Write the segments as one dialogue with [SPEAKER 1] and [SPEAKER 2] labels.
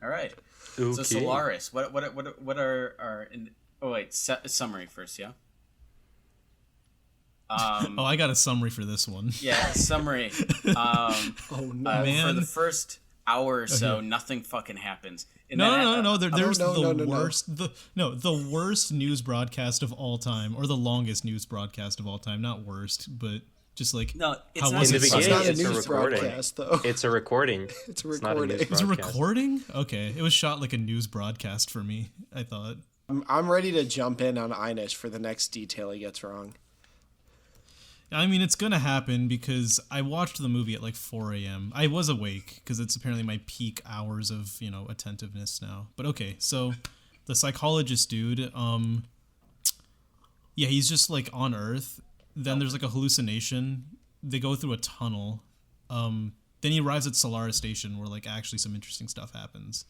[SPEAKER 1] All right.
[SPEAKER 2] Okay.
[SPEAKER 1] So Solaris. What are our? Oh wait, summary first, yeah.
[SPEAKER 3] I got a summary for this one.
[SPEAKER 1] Yeah, summary.
[SPEAKER 3] Oh no, man!
[SPEAKER 1] For the first hour or so, nothing fucking happens. And
[SPEAKER 3] no. There's the worst. The worst news broadcast of all time, or the longest news broadcast of all time. Not worst, but just like
[SPEAKER 1] no. It's
[SPEAKER 2] not. In the beginning,
[SPEAKER 4] not a
[SPEAKER 2] it's
[SPEAKER 4] news
[SPEAKER 2] a recording.
[SPEAKER 4] Broadcast, though.
[SPEAKER 2] It's a recording.
[SPEAKER 4] It's a recording.
[SPEAKER 3] It's a recording. Okay, it was shot like a news broadcast for me. I thought.
[SPEAKER 4] I'm ready to jump in on Einish for the next detail he gets wrong.
[SPEAKER 3] I mean, it's gonna happen because I watched the movie at like 4 a.m. I was awake because it's apparently my peak hours of, attentiveness now. But okay, so the psychologist dude, yeah, he's just like on Earth. Then there's like a hallucination. They go through a tunnel. Then he arrives at Solaris Station where like actually some interesting stuff happens.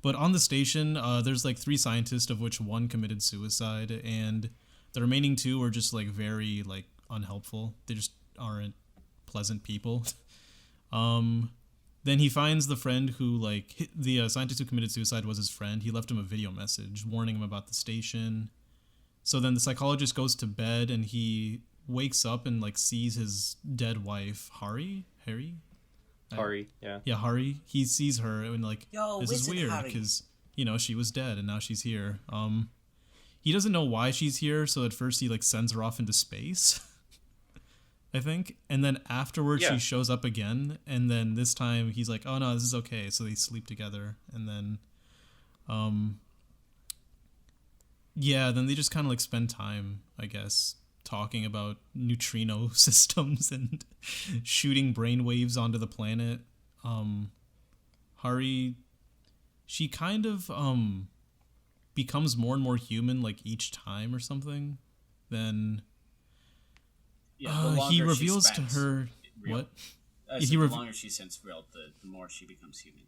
[SPEAKER 3] But on the station, there's like 3 scientists, of which 1 committed suicide, and the remaining 2 are just like very like unhelpful. They just aren't pleasant people. Then he finds the friend who, like, the scientist who committed suicide was his friend. He left him a video message warning him about the station. So then the psychologist goes to bed and he wakes up and like sees his dead wife, Hari, yeah. Yeah, Hari. He sees her and like, this is weird because, she was dead and now she's here. He doesn't know why she's here, so at first he like sends her off into space. I think, and then afterwards she shows up again, and then this time he's like, "Oh no, this is okay." So they sleep together, and then, then they just kind of like spend time, I guess, talking about neutrino systems and shooting brainwaves onto the planet. Hari, she kind of becomes more and more human like each time or something. Then. Yeah, he reveals to her what?
[SPEAKER 1] The longer she spends real, the more she becomes human.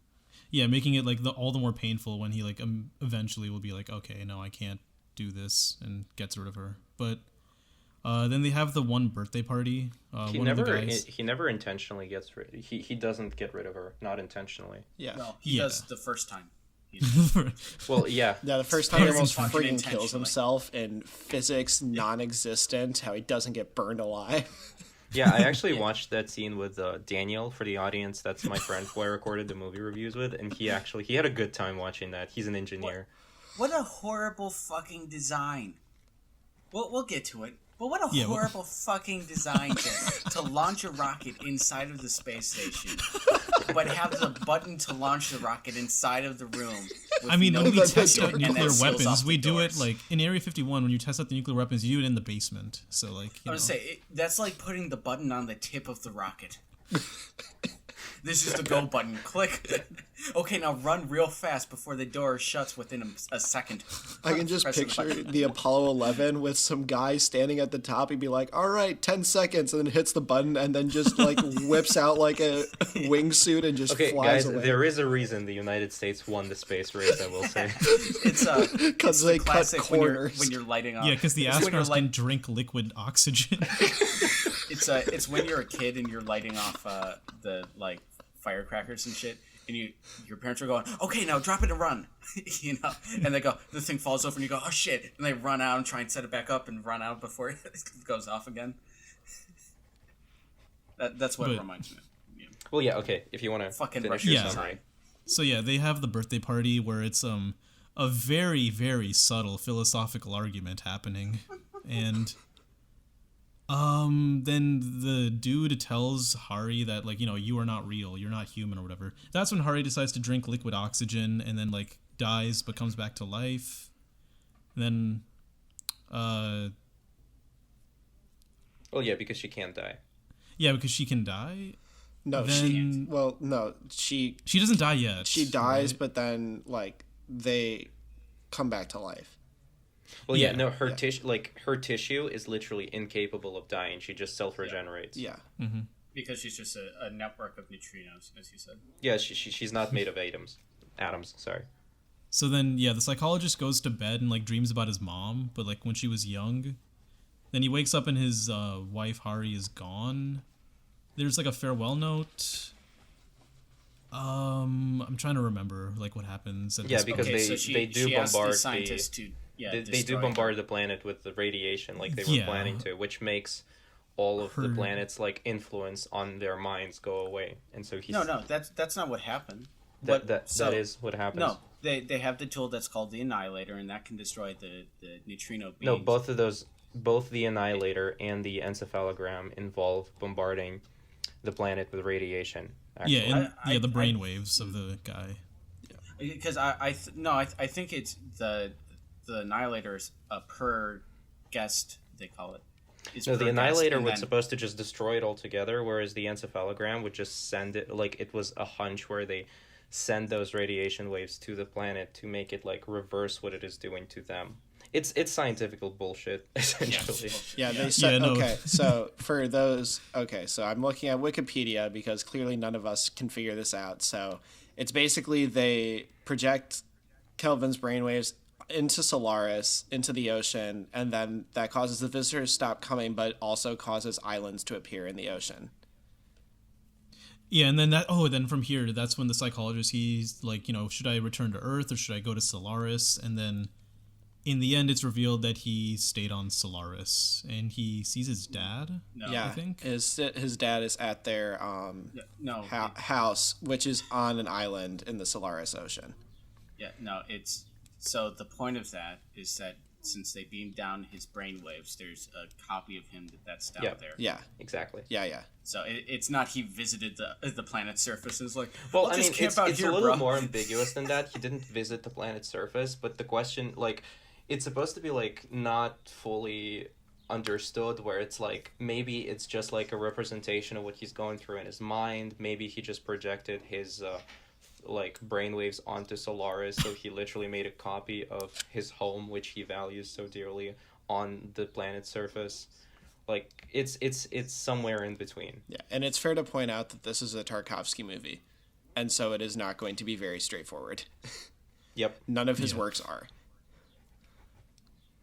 [SPEAKER 3] Yeah, making it like all the more painful when he like eventually will be like, okay, no, I can't do this, and gets rid of her. But then they have the one birthday party.
[SPEAKER 2] He never intentionally gets rid. He doesn't get rid of her, not intentionally.
[SPEAKER 1] Yeah, no, he does the first time.
[SPEAKER 2] Well, yeah.
[SPEAKER 4] Yeah, the first time he almost freaking kills himself in physics non-existent, how he doesn't get burned alive.
[SPEAKER 2] Yeah, I actually watched that scene with Daniel for the audience. That's my friend who I recorded the movie reviews with, and he had a good time watching that. He's an engineer.
[SPEAKER 1] What a horrible fucking design. We'll get to it. But what a horrible fucking design to launch a rocket inside of the space station, but have the button to launch the rocket inside of the room.
[SPEAKER 3] I mean, when we test out nuclear weapons, we do it like in Area 51. When you test out the nuclear weapons, you do it in the basement. So like,
[SPEAKER 1] I would say that's like putting the button on the tip of the rocket. This is the go button. Click. Okay, now run real fast before the door shuts within a second.
[SPEAKER 4] I can just picture the Apollo 11 with some guy standing at the top. He'd be like, all right, 10 seconds, and then hits the button and then just like whips out like a wingsuit and just flies away.
[SPEAKER 2] There is a reason the United States won the space race, I will say.
[SPEAKER 4] Because they cut corners.
[SPEAKER 1] When you're lighting off.
[SPEAKER 3] Yeah, because the astronauts can drink liquid oxygen.
[SPEAKER 1] It's when you're a kid and you're lighting off the like firecrackers and shit, and your parents are going, okay, now drop it and run, and they go, the thing falls over and you go, oh shit, and they run out and try and set it back up and run out before it goes off again. That's what it reminds me of. Yeah.
[SPEAKER 2] Well, yeah, okay, if you want to finish your summary.
[SPEAKER 3] So yeah, they have the birthday party where it's a very, very subtle philosophical argument happening, and then the dude tells Hari that, like, you are not real, you're not human or whatever. That's when Hari decides to drink liquid oxygen and then, like, dies but comes back to life. And then,
[SPEAKER 2] well, yeah, because she can't die.
[SPEAKER 3] Yeah, because she can die?
[SPEAKER 4] No, she
[SPEAKER 3] doesn't die yet.
[SPEAKER 4] She dies, right? But then, like, they come back to life.
[SPEAKER 2] Well, her tissue is literally incapable of dying. She just self-regenerates.
[SPEAKER 4] Yeah.
[SPEAKER 3] Mm-hmm.
[SPEAKER 1] Because she's just a network of neutrinos, as you said.
[SPEAKER 2] Yeah, she's not made of atoms. Sorry.
[SPEAKER 3] So then, the psychologist goes to bed and, like, dreams about his mom, but, like, when she was young. Then he wakes up and his wife, Hari, is gone. There's, like, a farewell note. I'm trying to remember like what happens. At
[SPEAKER 2] Yeah,
[SPEAKER 3] this
[SPEAKER 2] because
[SPEAKER 3] point.
[SPEAKER 2] they do
[SPEAKER 1] she asked
[SPEAKER 2] bombard
[SPEAKER 1] the scientists to
[SPEAKER 2] they do
[SPEAKER 1] destroy
[SPEAKER 2] bombard
[SPEAKER 1] her.
[SPEAKER 2] the planet with the radiation like they were
[SPEAKER 3] Yeah.
[SPEAKER 2] planning to, which makes all of the
[SPEAKER 3] Her-
[SPEAKER 2] planet's like influence on their minds go away, and so he's
[SPEAKER 1] No, that's not what happened.
[SPEAKER 2] that is what happens.
[SPEAKER 1] No, they have the tool that's called the Annihilator, and that can destroy the neutrino beams.
[SPEAKER 2] No, both of those, both the Annihilator and the encephalogram involve bombarding the planet with radiation. Actually.
[SPEAKER 3] Yeah, and the
[SPEAKER 1] I-
[SPEAKER 3] brainwaves of the guy.
[SPEAKER 1] Because I think it's the Annihilator's per guest, they call it. It's
[SPEAKER 2] No,
[SPEAKER 1] per
[SPEAKER 2] the
[SPEAKER 1] guest,
[SPEAKER 2] Annihilator
[SPEAKER 1] and
[SPEAKER 2] was
[SPEAKER 1] then-
[SPEAKER 2] supposed to just destroy it altogether, whereas the encephalogram would just send it, like, it was a hunch where they send those radiation waves to the planet to make it, like, reverse what it is doing to them. It's scientific bullshit, essentially.
[SPEAKER 4] Yeah, they said,
[SPEAKER 3] Yeah, no.
[SPEAKER 4] okay, so for those, so I'm looking at Wikipedia because clearly none of us can figure this out. So it's basically they project Kelvin's brainwaves into Solaris, into the ocean, and then that causes the visitors to stop coming, but also causes islands to appear in the ocean.
[SPEAKER 3] Yeah, and then then from here, that's when the psychologist, he's like, should I return to Earth or should I go to Solaris? And then in the end, it's revealed that he stayed on Solaris, and he sees his dad.
[SPEAKER 1] No.
[SPEAKER 4] Yeah,
[SPEAKER 3] I think.
[SPEAKER 4] his dad is at their
[SPEAKER 1] No,
[SPEAKER 4] house, which is on an island in the Solaris Ocean.
[SPEAKER 1] it's so the point of that is that since they beamed down his brainwaves, there's a copy of him that's down there.
[SPEAKER 4] Yeah,
[SPEAKER 2] Exactly.
[SPEAKER 4] yeah.
[SPEAKER 1] So it's not he visited the planet's surface and is like,
[SPEAKER 2] Well,
[SPEAKER 1] I'll
[SPEAKER 2] I
[SPEAKER 1] just
[SPEAKER 2] mean,
[SPEAKER 1] camp out
[SPEAKER 2] it's
[SPEAKER 1] here,
[SPEAKER 2] a little
[SPEAKER 1] bro.
[SPEAKER 2] more ambiguous than that. He didn't visit the planet's surface, but the question, like, it's supposed to be, like, not fully understood, where it's like, maybe it's just, like, a representation of what he's going through in his mind. Maybe he just projected his, like, brainwaves onto Solaris, so he literally made a copy of his home, which he values so dearly, on the planet's surface. Like, it's somewhere in between.
[SPEAKER 4] Yeah, and it's fair to point out that this is a Tarkovsky movie, and so it is not going to be very straightforward.
[SPEAKER 2] Yep.
[SPEAKER 4] None of his works are.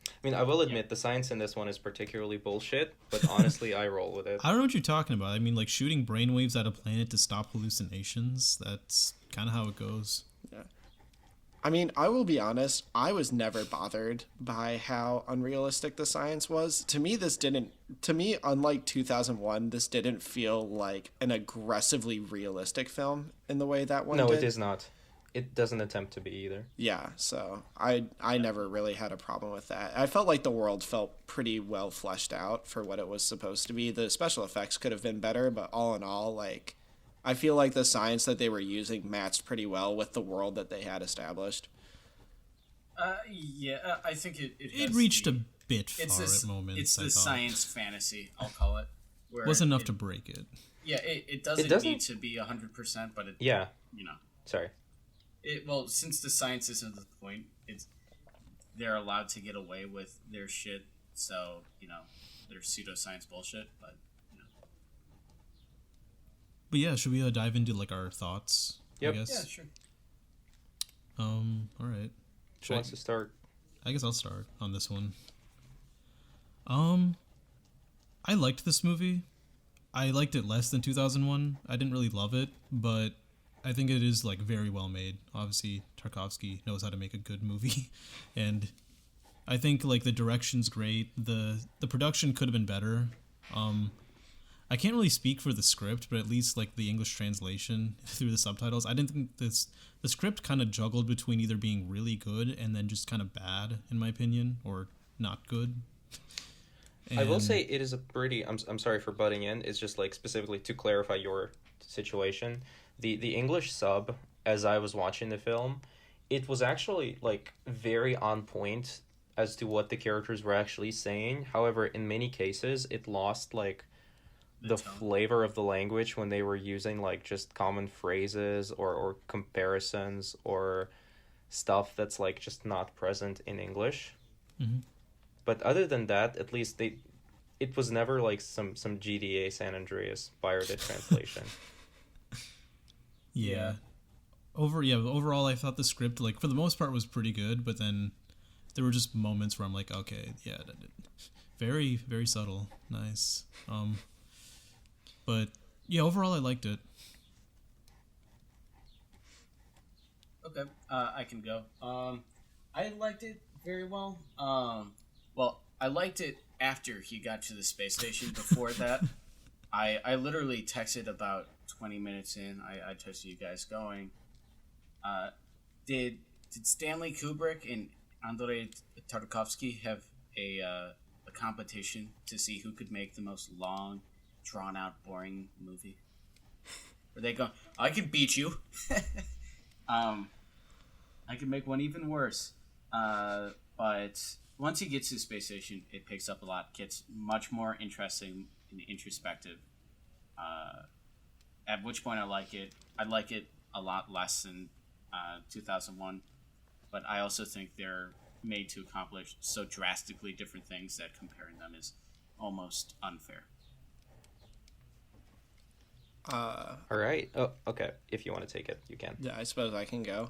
[SPEAKER 2] I mean, I will admit the science in this one is particularly bullshit, but honestly, I roll with it.
[SPEAKER 3] I don't know what you're talking about. I mean, like shooting brainwaves at a planet to stop hallucinations. That's kind of how it goes.
[SPEAKER 4] Yeah. I mean, I will be honest, I was never bothered by how unrealistic the science was. To me, unlike 2001, this didn't feel like an aggressively realistic film in the way that one did.
[SPEAKER 2] No, it is not. It doesn't attempt to be either.
[SPEAKER 4] Yeah, so I never really had a problem with that. I felt like the world felt pretty well fleshed out for what it was supposed to be. The special effects could have been better, but all in all, like, I feel like the science that they were using matched pretty well with the world that they had established.
[SPEAKER 1] I think it
[SPEAKER 3] It reached a bit far
[SPEAKER 1] it's
[SPEAKER 3] at moments.
[SPEAKER 1] It's the
[SPEAKER 3] I thought.
[SPEAKER 1] science fantasy, I'll call it. Where
[SPEAKER 3] Wasn't enough to break it.
[SPEAKER 1] Yeah, it doesn't need to be 100%, but it.
[SPEAKER 2] Yeah.
[SPEAKER 1] Sorry. Well, since the science isn't the point, they're allowed to get away with their shit. So their pseudoscience bullshit, but.
[SPEAKER 3] But yeah, should we dive into like our thoughts?
[SPEAKER 2] Yep.
[SPEAKER 3] I guess.
[SPEAKER 1] Yeah, sure.
[SPEAKER 3] All right.
[SPEAKER 2] Who wants to start?
[SPEAKER 3] I guess I'll start on this one. I liked this movie. I liked it less than 2001. I didn't really love it, but I think it is like very well made. Obviously, Tarkovsky knows how to make a good movie, and I think like the direction's great. The production could have been better. I can't really speak for the script, but at least like the English translation through the subtitles, I didn't think the script kind of juggled between either being really good and then just kind of bad, in my opinion, or not good.
[SPEAKER 2] I will say it is a pretty. I'm sorry for butting in. It's just like specifically to clarify your situation. The English sub, as I was watching the film, it was actually like very on point as to what the characters were actually saying. However, in many cases, it lost like the flavor of the language when they were using like just common phrases or comparisons or stuff that's like just not present in English.
[SPEAKER 3] Mm-hmm.
[SPEAKER 2] But other than that, at least it was never like some GDA San Andreas pirated translation.
[SPEAKER 3] Yeah. Overall, I thought the script, like, for the most part was pretty good, but then there were just moments where I'm like, okay, yeah, very, very subtle. Nice. But, yeah, overall I liked it.
[SPEAKER 1] Okay, I can go. I liked it very well. Well, I liked it after he got to the space station. Before that, I literally texted about 20 minutes in. I texted you guys going, uh, did Stanley Kubrick and Andrei Tarkovsky have a competition to see who could make the most long, drawn out, boring movie? Where they go, I can beat you. I can make one even worse. But once he gets to the space station, it picks up a lot, gets much more interesting and introspective. At which point I like it. I like it a lot less than 2001, but I also think they're made to accomplish so drastically different things that comparing them is almost unfair.
[SPEAKER 2] All right. Oh, okay. If you want to take it, you can.
[SPEAKER 4] Yeah, I suppose I can go.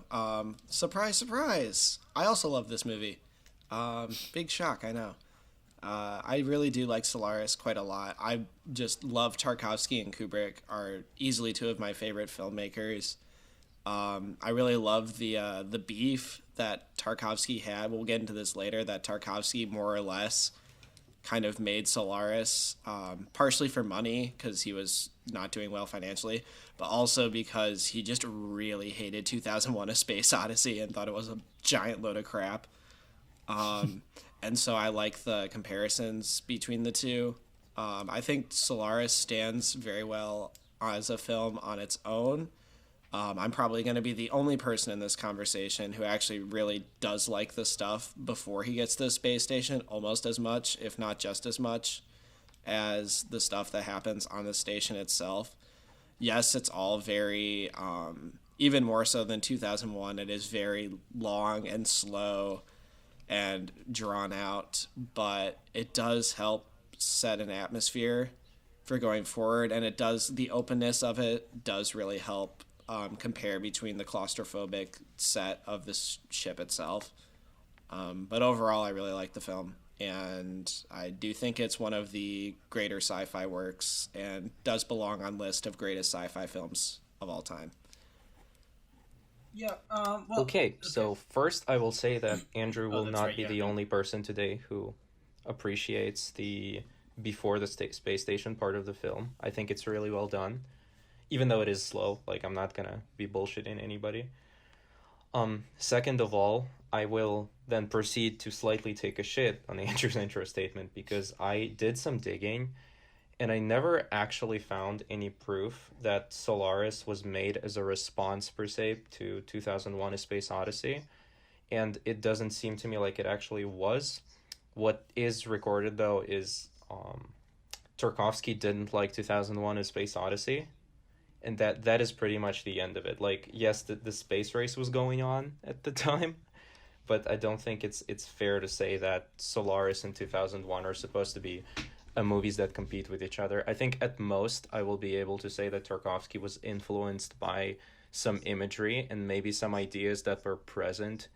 [SPEAKER 4] Surprise, surprise! I also love this movie. Big shock, I know. I really do like Solaris quite a lot. I just love Tarkovsky and Kubrick are easily two of my favorite filmmakers. I really love the beef that Tarkovsky had. We'll get into this later. That Tarkovsky more or less kind of made Solaris, partially for money because he was not doing well financially, but also because he just really hated 2001: A Space Odyssey and thought it was a giant load of crap. And so I like the comparisons between the two. I think Solaris stands very well as a film on its own. I'm probably going to be the only person in this conversation who actually really does like the stuff before he gets to the space station almost as much, if not just as much, as the stuff that happens on the station itself. Yes, it's all very, even more so than 2001, it is very long and slow and drawn out, but it does help set an atmosphere for going forward, and it does, the openness of it does really help compare between the claustrophobic set of this ship itself. But overall, I really like the film, and I do think it's one of the greater sci-fi works and does belong on list of greatest sci-fi films of all time.
[SPEAKER 1] Yeah.
[SPEAKER 2] Okay, so first I will say that Andrew will
[SPEAKER 1] that's
[SPEAKER 2] not
[SPEAKER 1] right,
[SPEAKER 2] be
[SPEAKER 1] yeah.
[SPEAKER 2] the only person today who appreciates the before the space station part of the film. I think it's really well done, even though it is slow. Like, I'm not gonna be bullshitting anybody. Second of all, I will then proceed to slightly take a shit on Andrew's intro statement because I did some digging and I never actually found any proof that Solaris was made as a response per se to 2001: A Space Odyssey, and it doesn't seem to me like it actually was. What is recorded though is Tarkovsky didn't like 2001: A Space Odyssey, and that is pretty much the end of it. Like, yes, the space race was going on at the time, but I don't think it's fair to say that Solaris and 2001 are supposed to be movies that compete with each other. I think at most I will be able to say that Tarkovsky was influenced by some imagery and maybe some ideas that were present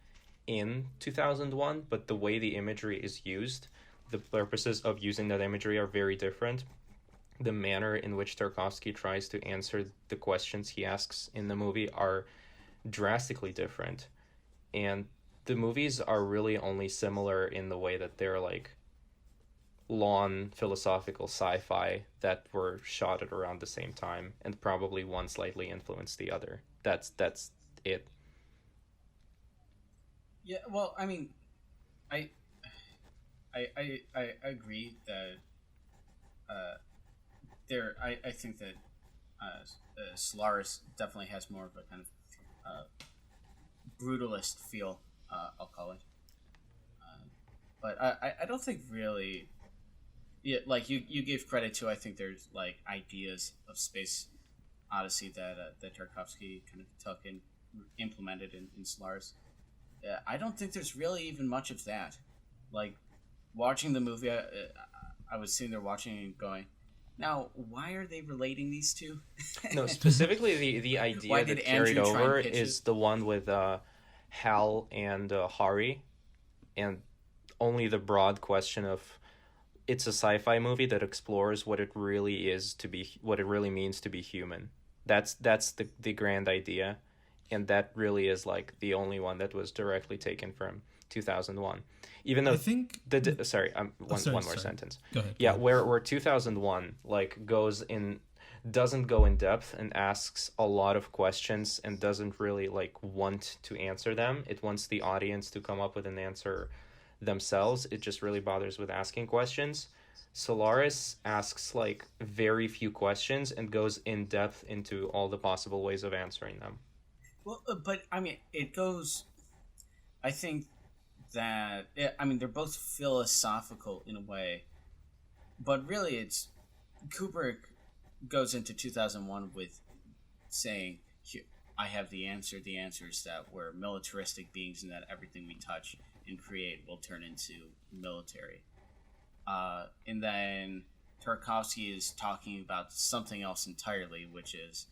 [SPEAKER 2] in 2001, but the way the imagery is used, the purposes of using that imagery are very different. The manner in which Tarkovsky tries to answer the questions he asks in the movie are drastically different. And the movies are really only similar in the way that they're like lawn philosophical sci-fi that were shot at around the same time, and probably one slightly influenced the other. That's it.
[SPEAKER 1] Yeah. Well, I mean, I agree that I think that Solaris definitely has more of a kind of brutalist feel. I'll call it. But I don't think really. Yeah, like you gave credit to. I think there's like ideas of Space Odyssey that Tarkovsky kind of took and implemented in Solaris. I don't think there's really even much of that. Like, watching the movie, I was sitting there watching and going, now, why are they relating these two?
[SPEAKER 2] No, specifically the
[SPEAKER 1] Why
[SPEAKER 2] idea
[SPEAKER 1] did
[SPEAKER 2] that carried
[SPEAKER 1] Andrew try and
[SPEAKER 2] over
[SPEAKER 1] pitch
[SPEAKER 2] is
[SPEAKER 1] it?
[SPEAKER 2] the one with Hal and Hari, and only the broad question of it's a sci-fi movie that explores what it really is to be, what it really means to be human. That's the grand idea, and that really is like the only one that was directly taken from 2001. Even though
[SPEAKER 3] I think
[SPEAKER 2] sorry, one more
[SPEAKER 3] sorry.
[SPEAKER 2] sentence.
[SPEAKER 3] Go ahead.
[SPEAKER 2] Yeah, where 2001 like doesn't go in depth and asks a lot of questions and doesn't really like want to answer them. It wants the audience to come up with an answer themselves. It just really bothers with asking questions. Solaris asks like very few questions and goes in depth into all the possible ways of answering them.
[SPEAKER 1] Well, but I mean, it goes. I think that I mean they're both philosophical in a way, but really it's Kubrick goes into 2001 with saying, "I have the answer. The answer is that we're militaristic beings, and that everything we touch and create will turn into military." And then Tarkovsky is talking about something else entirely, which is,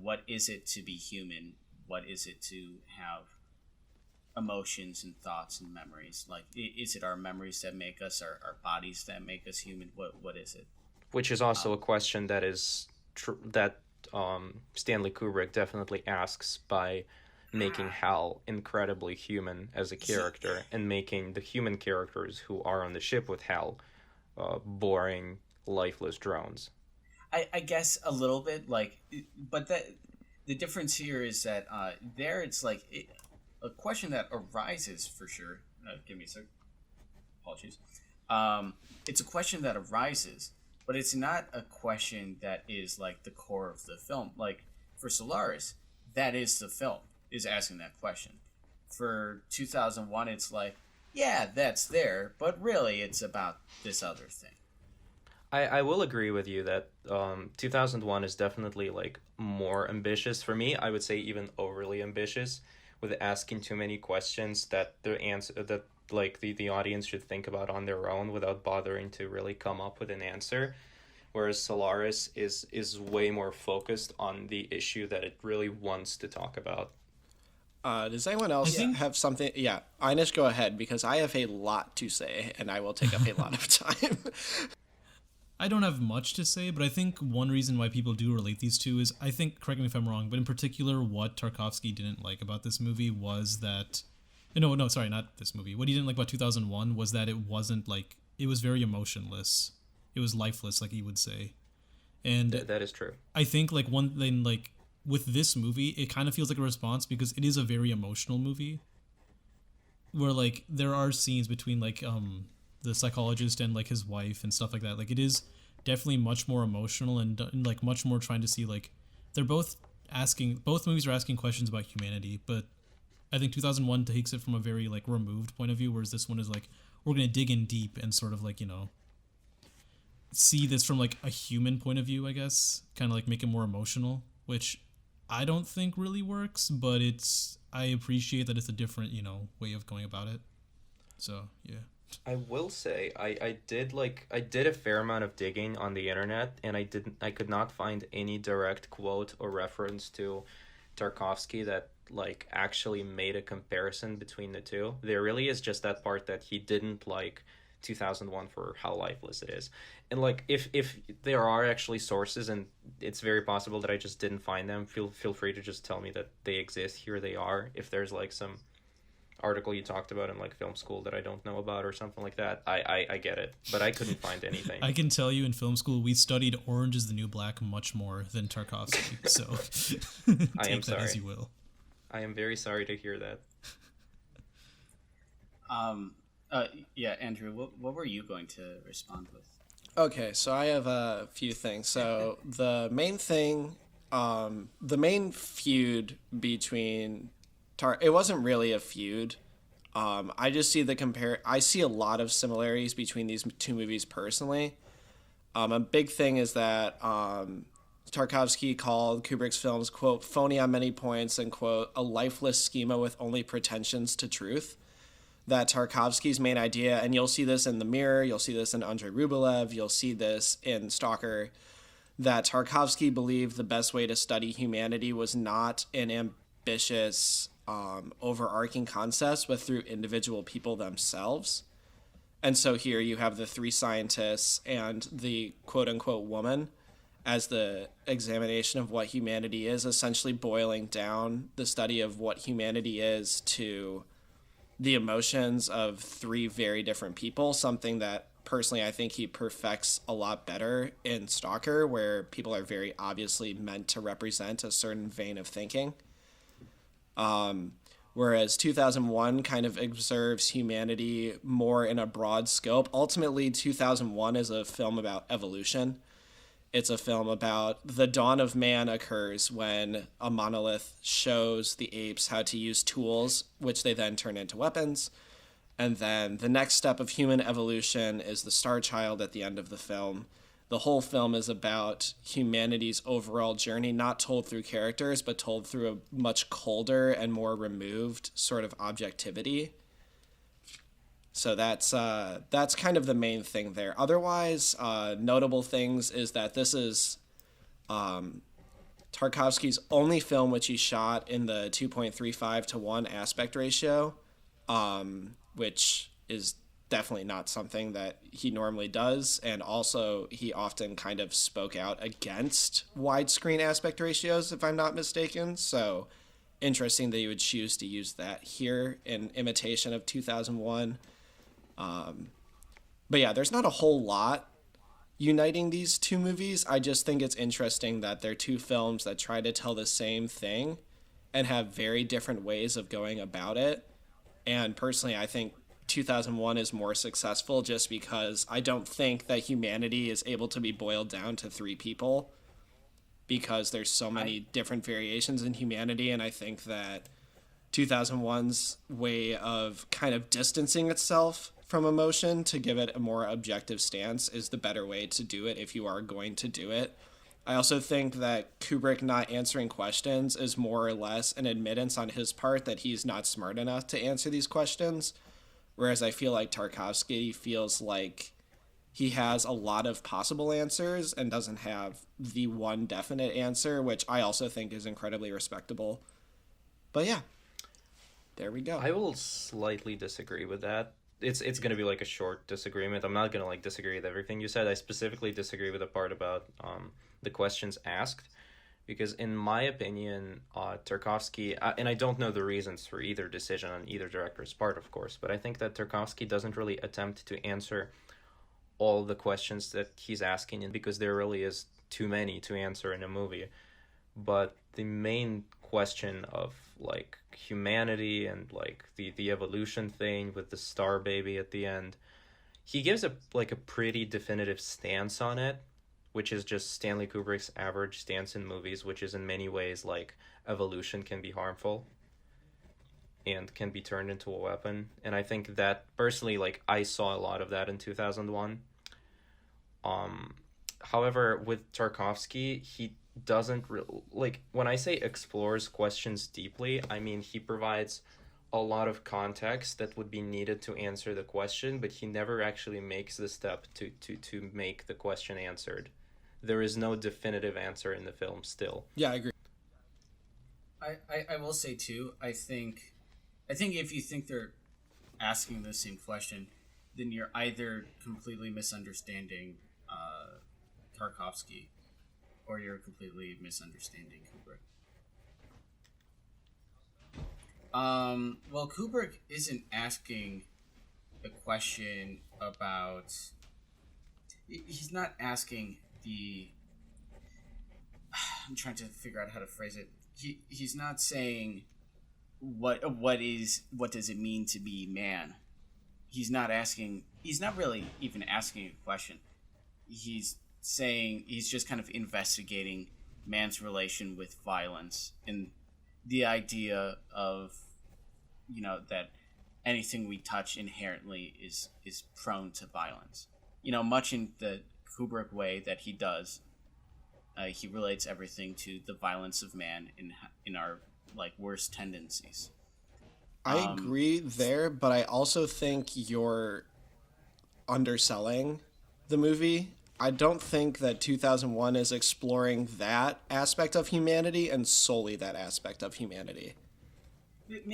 [SPEAKER 1] what is it to be human? What is it to have emotions and thoughts and memories? Like, is it our memories that make us, our bodies that make us human? What is it?
[SPEAKER 2] Which is also a question that is Stanley Kubrick definitely asks by making Hal incredibly human as a character and making the human characters who are on the ship with Hal boring, lifeless drones.
[SPEAKER 1] I guess a little bit, but the difference here is that there it's like a question that arises for sure. Give me a sec. Apologies. It's a question that arises, but it's not a question that is like the core of the film. Like for Solaris, that is the film, is asking that question. For 2001, it's like, yeah, that's there, but really it's about this other thing.
[SPEAKER 2] I will agree with you that 2001 is definitely like more ambitious. For me, I would say even overly ambitious, with asking too many questions that the audience should think about on their own without bothering to really come up with an answer. Whereas Solaris is way more focused on the issue that it really wants to talk about.
[SPEAKER 4] Does anyone else have something? Yeah, Einish, go ahead, because I have a lot to say, and I will take up a lot of time.
[SPEAKER 3] I don't have much to say, but I think one reason why people do relate these two is, I think, correct me if I'm wrong, but in particular, what Tarkovsky didn't like about this movie was that... No, sorry, not this movie. What he didn't like about 2001 was that it wasn't, like... It was very emotionless. It was lifeless, like he would say. And
[SPEAKER 2] that is true.
[SPEAKER 3] I think, like, one thing, like, with this movie, it kind of feels like a response because it is a very emotional movie. Where, like, there are scenes between, like, the psychologist and like his wife and stuff like that. Like it is definitely much more emotional and like much more trying to see, like, both movies are asking questions about humanity, but I think 2001 takes it from a very like removed point of view, whereas this one is like, we're going to dig in deep and sort of like, see this from like a human point of view, I guess, kind of like make it more emotional, which I don't think really works, but I appreciate that it's a different, way of going about it. So, yeah.
[SPEAKER 2] I will say I did a fair amount of digging on the internet, and I could not find any direct quote or reference to Tarkovsky that like actually made a comparison between the two. There really is just that part that he didn't like 2001 for how lifeless it is. And like if there are actually sources, and it's very possible that I just didn't find them, feel free to just tell me that they exist. Here they are. If there's like some article you talked about in like film school that I don't know about or something like that, I get it, but I couldn't find anything.
[SPEAKER 3] I can tell you in film school we studied Orange is the New Black much more than Tarkovsky, so
[SPEAKER 2] I am
[SPEAKER 3] take that
[SPEAKER 2] sorry.
[SPEAKER 3] as you will.
[SPEAKER 2] I am very sorry to hear that.
[SPEAKER 1] Yeah, Andrew, what were you going to respond with?
[SPEAKER 4] Okay, so I have a few things. So the main thing, the main feud between it wasn't really a feud. I just see I see a lot of similarities between these two movies personally. A big thing is that Tarkovsky called Kubrick's films, quote, phony on many points, and, quote, a lifeless schema with only pretensions to truth. That Tarkovsky's main idea, and you'll see this in The Mirror, you'll see this in Andrei Rublev, you'll see this in Stalker, that Tarkovsky believed the best way to study humanity was not an ambitious overarching concepts, but through individual people themselves. And so here you have the three scientists and the quote-unquote woman, as the examination of what humanity is, essentially boiling down the study of what humanity is to the emotions of three very different people, something that personally I think he perfects a lot better in Stalker, where people are very obviously meant to represent a certain vein of thinking. Whereas 2001 kind of observes humanity more in a broad scope. Ultimately, 2001 is a film about evolution. It's a film about the dawn of man occurs when a monolith shows the apes how to use tools, which they then turn into weapons. And then the next step of human evolution is the Star Child at the end of the film. The whole film is about humanity's overall journey, not told through characters, but told through a much colder and more removed sort of objectivity. So that's kind of the main thing there. Otherwise, notable things is that this is Tarkovsky's only film which he shot in the 2.35 to 1 aspect ratio, which is definitely not something that he normally does. And also, he often kind of spoke out against widescreen aspect ratios, if I'm not mistaken. So interesting that he would choose to use that here in imitation of 2001. But yeah, there's not a whole lot uniting these two movies. I just think it's interesting that they're two films that try to tell the same thing and have very different ways of going about it. And personally, I think 2001 is more successful just because I don't think that humanity is able to be boiled down to three people, because there's so many different variations in humanity. And I think that 2001's way of kind of distancing itself from emotion to give it a more objective stance is the better way to do it if you are going to do it. I also think that Kubrick not answering questions is more or less an admittance on his part that he's not smart enough to answer these questions, whereas I feel like Tarkovsky feels like he has a lot of possible answers and doesn't have the one definite answer, which I also think is incredibly respectable. But yeah, there we go.
[SPEAKER 2] I will slightly disagree with that. It's going to be like a short disagreement. I'm not going to like disagree with everything you said. I specifically disagree with the part about the questions asked, because in my opinion, Tarkovsky, and I don't know the reasons for either decision on either director's part, of course, but I think that Tarkovsky doesn't really attempt to answer all the questions that he's asking, and because there really is too many to answer in a movie. But the main question of like humanity and like the evolution thing with the star baby at the end, he gives a pretty definitive stance on it, which is just Stanley Kubrick's average stance in movies, which is in many ways like evolution can be harmful and can be turned into a weapon. And I think that personally, like, I saw a lot of that in 2001. However, with Tarkovsky, he doesn't like, when I say explores questions deeply, I mean he provides a lot of context that would be needed to answer the question, but he never actually makes the step to make the question answered. There is no definitive answer in the film still.
[SPEAKER 4] Yeah, I agree.
[SPEAKER 1] I will say too, I think if you think they're asking the same question, then you're either completely misunderstanding Tarkovsky, or you're completely misunderstanding Kubrick. Well, Kubrick isn't asking a question about... He's not asking the... I'm trying to figure out how to phrase it. He's not saying what does it mean to be man. He's not really even asking a question. He's just kind of investigating man's relation with violence and the idea of, that anything we touch inherently is prone to violence. Much in the Kubrick way that he does, he relates everything to the violence of man in our like worst tendencies.
[SPEAKER 4] I agree there, but I also think you're underselling the movie. I don't think that 2001 is exploring that aspect of humanity and solely that aspect of humanity.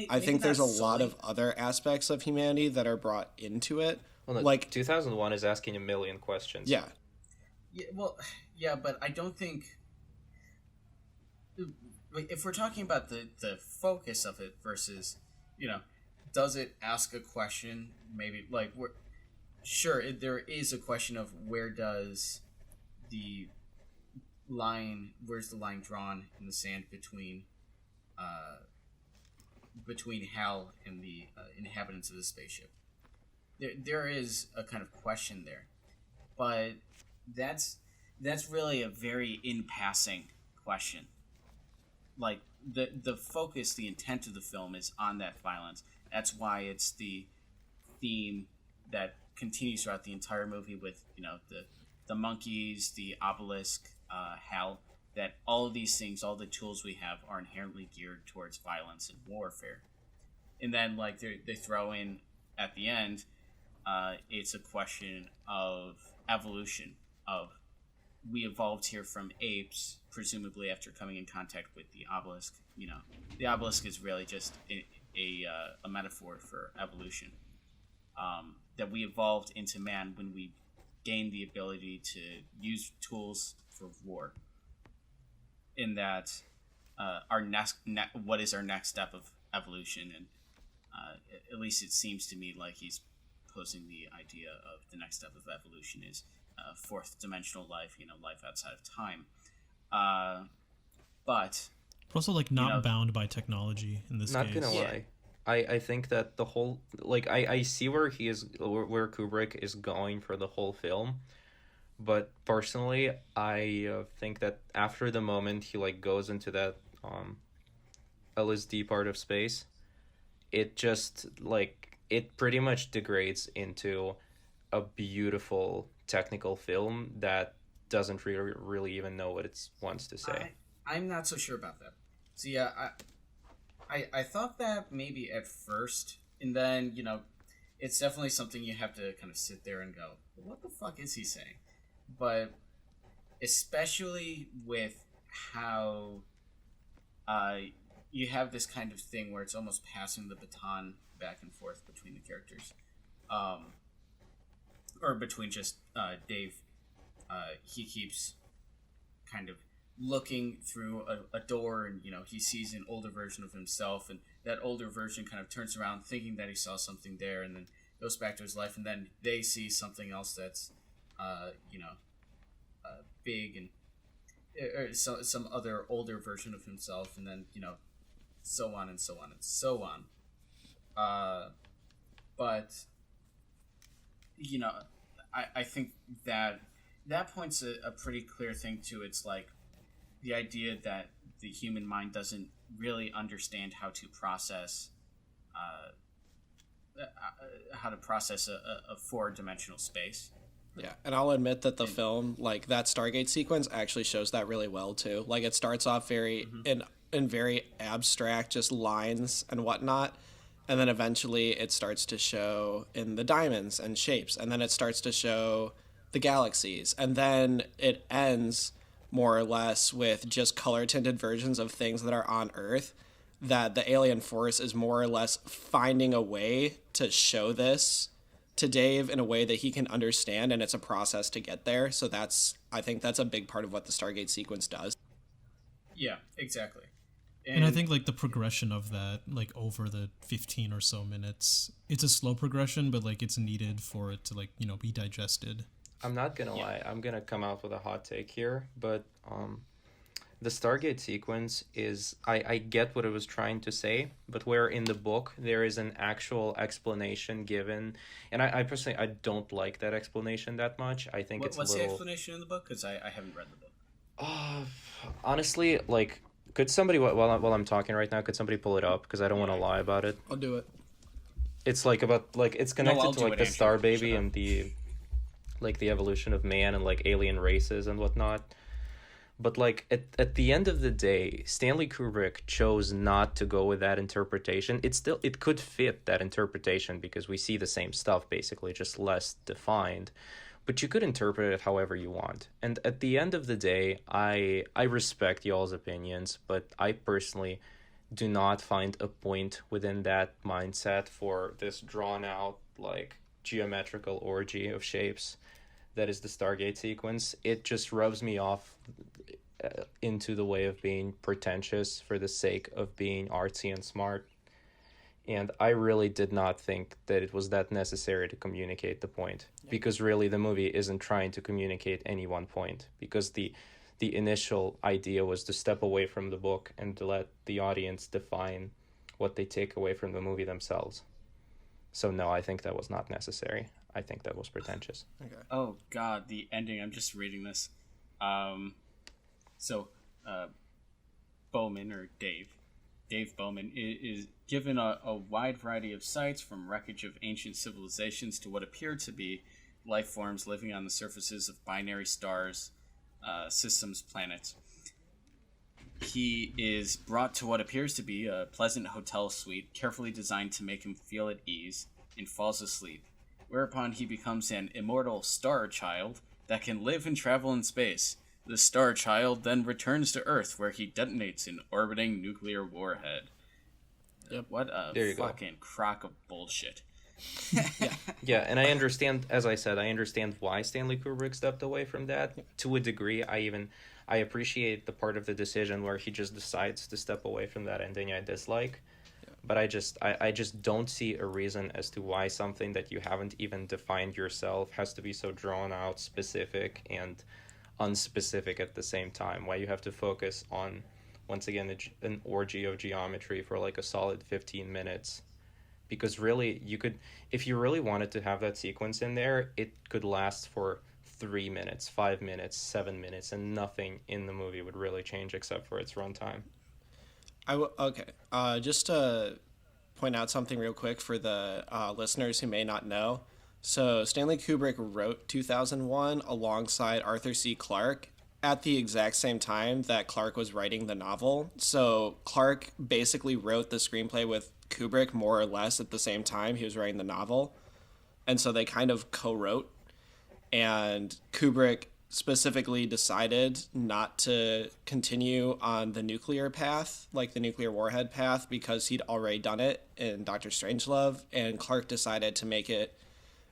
[SPEAKER 4] I think there's a lot of other aspects of humanity that are brought into it.
[SPEAKER 2] Well, no,
[SPEAKER 4] like
[SPEAKER 2] 2001 is asking a million questions.
[SPEAKER 4] Yeah.
[SPEAKER 1] Yeah, well, yeah, but I don't think if we're talking about the focus of it versus, you know, does it ask a question? Maybe like we're sure there is a question of the where's the line drawn in the sand uh, between Hal and the inhabitants of the spaceship. There is a kind of question there, but that's that's really a very in passing question. Like the focus, the intent of the film is on that violence. That's why it's the theme that continues throughout the entire movie with the monkeys, the obelisk, Hal. That all of these things, all the tools we have, are inherently geared towards violence and warfare. And then like they throw in at the end, it's a question of evolution. Of we evolved here from apes, presumably after coming in contact with the obelisk. The obelisk is really just a metaphor for evolution. That we evolved into man when we gained the ability to use tools for war. In that, what is our next step of evolution? And at least it seems to me like he's posing the idea of the next step of evolution is fourth dimensional life, life outside of time. But
[SPEAKER 3] also like not bound by technology in this
[SPEAKER 2] not
[SPEAKER 3] case.
[SPEAKER 2] Gonna lie, I think that the whole I see where Kubrick is going for the whole film, but personally I think that after the moment he goes into that LSD part of space, it just it pretty much degrades into a beautiful technical film that doesn't really even know what it wants to say.
[SPEAKER 1] I'm not so sure about that. So yeah, I thought that maybe at first, and then it's definitely something you have to kind of sit there and go, what the fuck is he saying? But especially with how you have this kind of thing where it's almost passing the baton back and forth between the characters, or between just Dave. He keeps kind of looking through a door, and he sees an older version of himself, and that older version kind of turns around thinking that he saw something there, and then goes back to his life, and then they see something else that's big, and or some other older version of himself, and then so on and so on and so on. But I think that points a pretty clear thing to it's like the idea that the human mind doesn't really understand how to process a four-dimensional space.
[SPEAKER 4] Yeah, and I'll admit that the film, that Stargate sequence, actually shows that really well too. It starts off very in very abstract, just lines and whatnot, and then eventually it starts to show in the diamonds and shapes, and then it starts to show the galaxies, and then it ends more or less with just color-tinted versions of things that are on Earth. That the alien force is more or less finding a way to show this to Dave in a way that he can understand, and it's a process to get there. So I think that's a big part of what the Stargate sequence does.
[SPEAKER 1] Yeah, exactly.
[SPEAKER 3] And I think the progression of that, over the 15 or so minutes, it's a slow progression, but it's needed for it to be digested.
[SPEAKER 2] I'm not gonna lie, I'm gonna come out with a hot take here, but the Stargate sequence is, I get what it was trying to say, but where in the book there is an actual explanation given, and I personally, I don't like that explanation that much. I think
[SPEAKER 1] what's the explanation in the book? Because I haven't read the book.
[SPEAKER 2] Honestly, could somebody, while I'm talking right now, could somebody pull it up? Because I don't want to lie about it.
[SPEAKER 4] I'll do it.
[SPEAKER 2] It's about, it's connected to the Star Baby and the the evolution of man and alien races and whatnot. But at the end of the day, Stanley Kubrick chose not to go with that interpretation. It could fit that interpretation because we see the same stuff basically, just less defined. But you could interpret it however you want. And at the end of the day, I respect y'all's opinions, but I personally do not find a point within that mindset for this drawn out geometrical orgy of shapes that is the Stargate sequence, it just rubs me off into the way of being pretentious for the sake of being artsy and smart. And I really did not think that it was that necessary to communicate the point, because really the movie isn't trying to communicate any one point, because the initial idea was to step away from the book and to let the audience define what they take away from the movie themselves. So no, I think that was not necessary. I think that was pretentious.
[SPEAKER 4] Okay.
[SPEAKER 1] Oh God, the ending. I'm just reading this. Bowman, or Dave Bowman, is given a wide variety of sites, from wreckage of ancient civilizations to what appear to be life forms living on the surfaces of binary stars, systems, planets. He is brought to what appears to be a pleasant hotel suite, carefully designed to make him feel at ease, and falls asleep, whereupon he becomes an immortal star child that can live and travel in space. The star child then returns to Earth, where he detonates an orbiting nuclear warhead.
[SPEAKER 4] Yep.
[SPEAKER 1] What a fucking crock of bullshit.
[SPEAKER 2] Yeah, and I understand, as I said, I understand why Stanley Kubrick stepped away from that. To a degree, I appreciate the part of the decision where he just decides to step away from that ending I dislike. But I just don't see a reason as to why something that you haven't even defined yourself has to be so drawn out, specific, and unspecific at the same time. Why you have to focus on, once again, an orgy of geometry for like a solid 15 minutes. Because really, you could, if you really wanted to have that sequence in there, it could last for 3 minutes, 5 minutes, 7 minutes, and nothing in the movie would really change except for its runtime.
[SPEAKER 4] Okay. Just to point out something real quick for the listeners who may not know. So Stanley Kubrick wrote 2001 alongside Arthur C. Clarke at the exact same time that Clarke was writing the novel. So Clarke basically wrote the screenplay with Kubrick more or less at the same time he was writing the novel. And so they kind of co-wrote. And Kubrick specifically decided not to continue on the nuclear path, like the nuclear warhead path, because he'd already done it in Dr. Strangelove, and Clarke decided to make it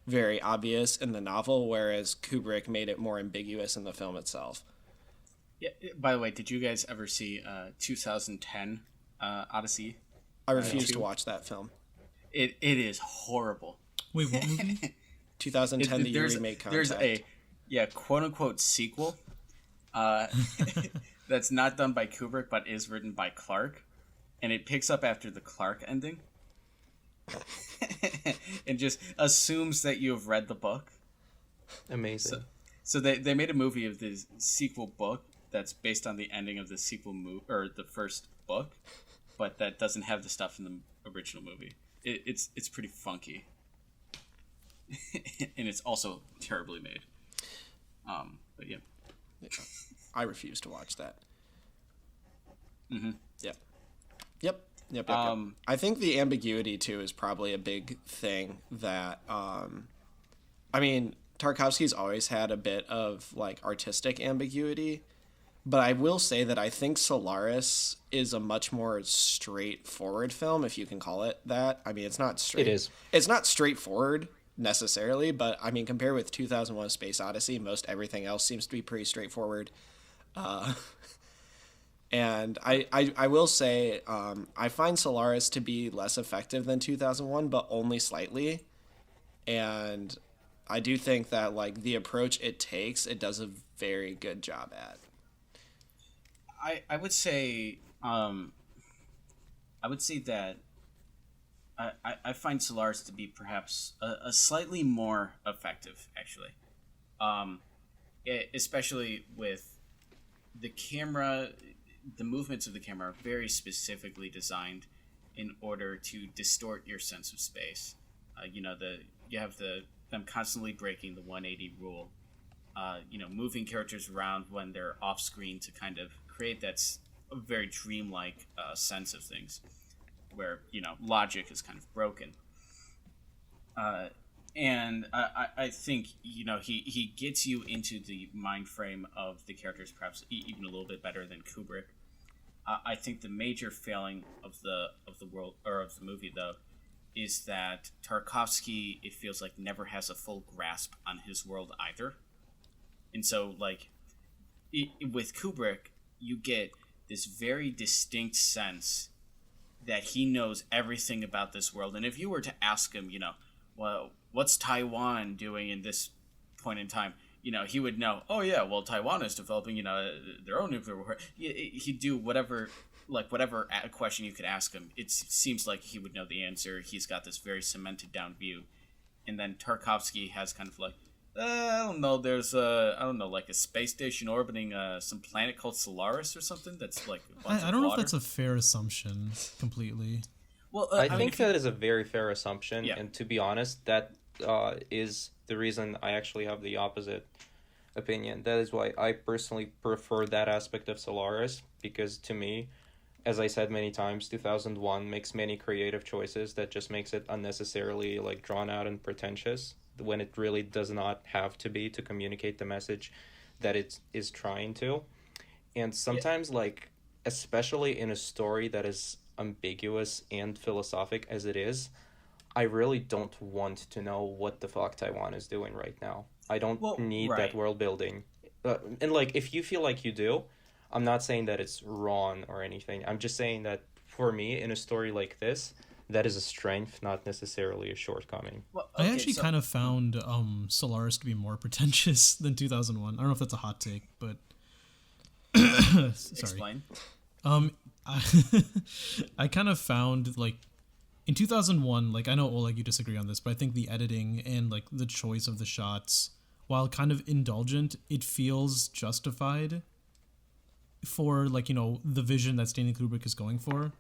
[SPEAKER 4] very obvious in the novel, whereas Kubrick made it more ambiguous in the film itself.
[SPEAKER 1] Yeah. By the way, did you guys ever see 2010 Odyssey?
[SPEAKER 4] I refuse to watch that film.
[SPEAKER 1] It is horrible.
[SPEAKER 3] Wait, what movie?
[SPEAKER 4] 2010, the year we made Contact.
[SPEAKER 1] There's a quote-unquote sequel that's not done by Kubrick but is written by Clarke, and it picks up after the Clarke ending and just assumes that you have read the book.
[SPEAKER 2] Amazing.
[SPEAKER 1] So they made a movie of this sequel book that's based on the ending of the sequel or the first book, but that doesn't have the stuff in the original movie. It's pretty funky. And it's also terribly made. But yeah.
[SPEAKER 4] I refuse to watch that.
[SPEAKER 1] Mm-hmm.
[SPEAKER 4] Yep. I think the ambiguity too is probably a big thing that I mean, Tarkovsky's always had a bit of like artistic ambiguity, but I will say that I think Solaris is a much more straightforward film, if you can call it that. I mean, it's not straight.
[SPEAKER 2] It is.
[SPEAKER 4] It's not straightforward necessarily, but I mean, compared with 2001: Space Odyssey, most everything else seems to be pretty straightforward. And I will say I find Solaris to be less effective than 2001, but only slightly. And I do think that like the approach it takes, it does a very good job at.
[SPEAKER 1] I would say that I find Solaris to be perhaps a slightly more effective, actually, especially with the camera. The movements of the camera are very specifically designed in order to distort your sense of space. You have them constantly breaking the 180 rule. Moving characters around when they're off screen to kind of create that a very dreamlike sense of things, where logic is kind of broken. And I think he gets you into the mind frame of the characters perhaps even a little bit better than Kubrick. I think the major failing of the world or of the movie though is that Tarkovsky, it feels like, never has a full grasp on his world either. And so, like, with Kubrick, you get this very distinct sense that he knows everything about this world. And if you were to ask him, well, what's Taiwan doing in this point in time? He would know, oh, yeah, well, Taiwan is developing, their own nuclear war. He'd do whatever question you could ask him. It seems like he would know the answer. He's got this very cemented down view. And then Tarkovsky has kind of like, I don't know, there's like a space station orbiting some planet called Solaris or something that's like a bunch
[SPEAKER 3] I don't
[SPEAKER 1] of
[SPEAKER 3] know
[SPEAKER 1] water.
[SPEAKER 3] if that's a fair assumption completely.
[SPEAKER 1] Well,
[SPEAKER 2] I think that is a very fair assumption,
[SPEAKER 1] Yeah.
[SPEAKER 2] and to be honest, that is the reason I actually have the opposite opinion. That is why I personally prefer that aspect of Solaris, because to me, as I said many times, 2001 makes many creative choices that just makes it unnecessarily like drawn out and pretentious when it really does not have to be to communicate the message that it is trying to. And sometimes, like, especially in a story that is ambiguous and philosophic as it is, I really don't want to know what the fuck Taiwan is doing right now. I don't need
[SPEAKER 1] right.
[SPEAKER 2] that world building. And, like, if you feel like you do, I'm not saying that it's wrong or anything. I'm just saying that for me, in a story like this, that is a strength, not necessarily a shortcoming.
[SPEAKER 1] Well,
[SPEAKER 3] I actually kind of found Solaris to be more pretentious than 2001. I don't know if that's a hot take, but sorry.
[SPEAKER 1] Explain.
[SPEAKER 3] I kind of found, like, in 2001, like, I know, Oleg, you disagree on this, but I think the editing and, like, the choice of the shots, while kind of indulgent, it feels justified for, like, the vision that Stanley Kubrick is going for.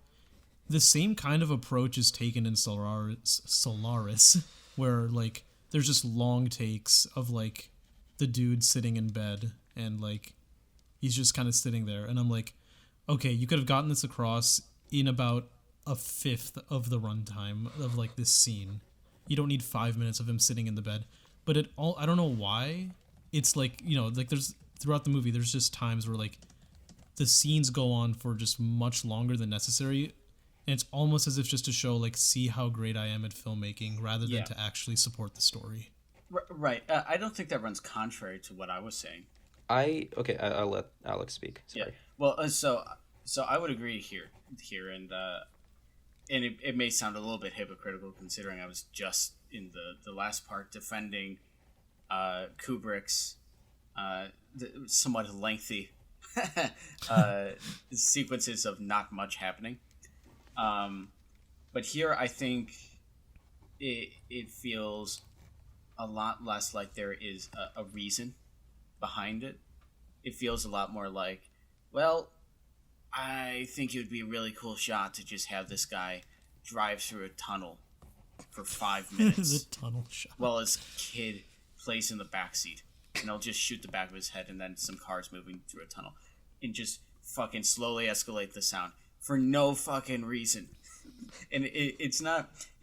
[SPEAKER 3] The same kind of approach is taken in Solaris, where, like, there's just long takes of, like, the dude sitting in bed, and, like, he's just kind of sitting there, and I'm like, okay, you could have gotten this across in about a fifth of the runtime of, like, this scene. You don't need 5 minutes of him sitting in the bed. But I don't know why. It's like, like, there's, throughout the movie, there's just times where, like, the scenes go on for just much longer than necessary, and it's almost as if just to show, like, see how great I am at filmmaking, rather than to actually support the story.
[SPEAKER 1] Right. I don't think that runs contrary to what I was saying.
[SPEAKER 2] I'll let Alex speak. Sorry.
[SPEAKER 1] Yeah. Well, so I would agree here, and it may sound a little bit hypocritical considering I was just in the last part defending Kubrick's somewhat lengthy sequences of not much happening. But here I think it feels a lot less like there is a reason behind it. It feels a lot more like, well, I think it would be a really cool shot to just have this guy drive through a tunnel for 5 minutes.
[SPEAKER 3] The tunnel shot.
[SPEAKER 1] While his kid plays in the backseat. And he'll just shoot the back of his head and then some cars moving through a tunnel. And just fucking slowly escalate the sound. For no fucking reason. And it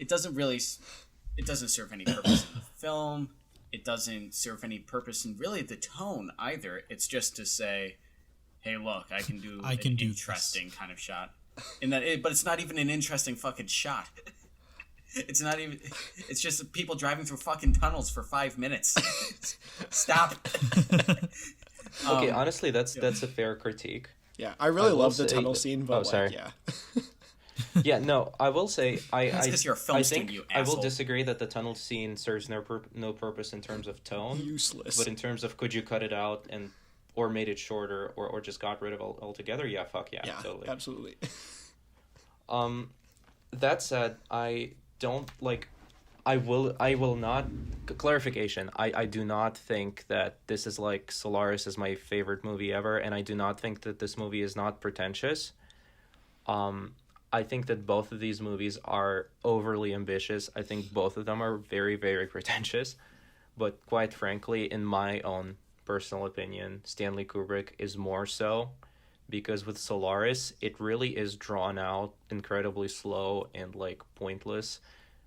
[SPEAKER 1] doesn't serve any purpose in the film. It doesn't serve any purpose in really the tone either. It's just to say, hey, look, I can do an interesting kind of shot. But it's not even an interesting fucking shot. It's not even. It's just people driving through fucking tunnels for 5 minutes. Stop.
[SPEAKER 2] Okay, honestly, that's a fair critique.
[SPEAKER 4] Yeah, I really love the tunnel scene, but
[SPEAKER 2] sorry.
[SPEAKER 4] yeah.
[SPEAKER 2] Yeah, no, I will say
[SPEAKER 1] That's because you're a film student, you
[SPEAKER 2] I
[SPEAKER 1] asshole.
[SPEAKER 2] will disagree that the tunnel scene serves no purpose in terms of tone.
[SPEAKER 4] Useless.
[SPEAKER 2] But in terms of could you cut it out or made it shorter or just got rid of it altogether? Yeah, fuck yeah, totally.
[SPEAKER 4] Absolutely.
[SPEAKER 2] That said, I don't like. I will not. Clarification. I do not think that this is like Solaris is my favorite movie ever, and I do not think that this movie is not pretentious. I think that both of these movies are overly ambitious. I think both of them are very, very pretentious. But quite frankly, in my own personal opinion, Stanley Kubrick is more so, because with Solaris, it really is drawn out, incredibly slow and like pointless,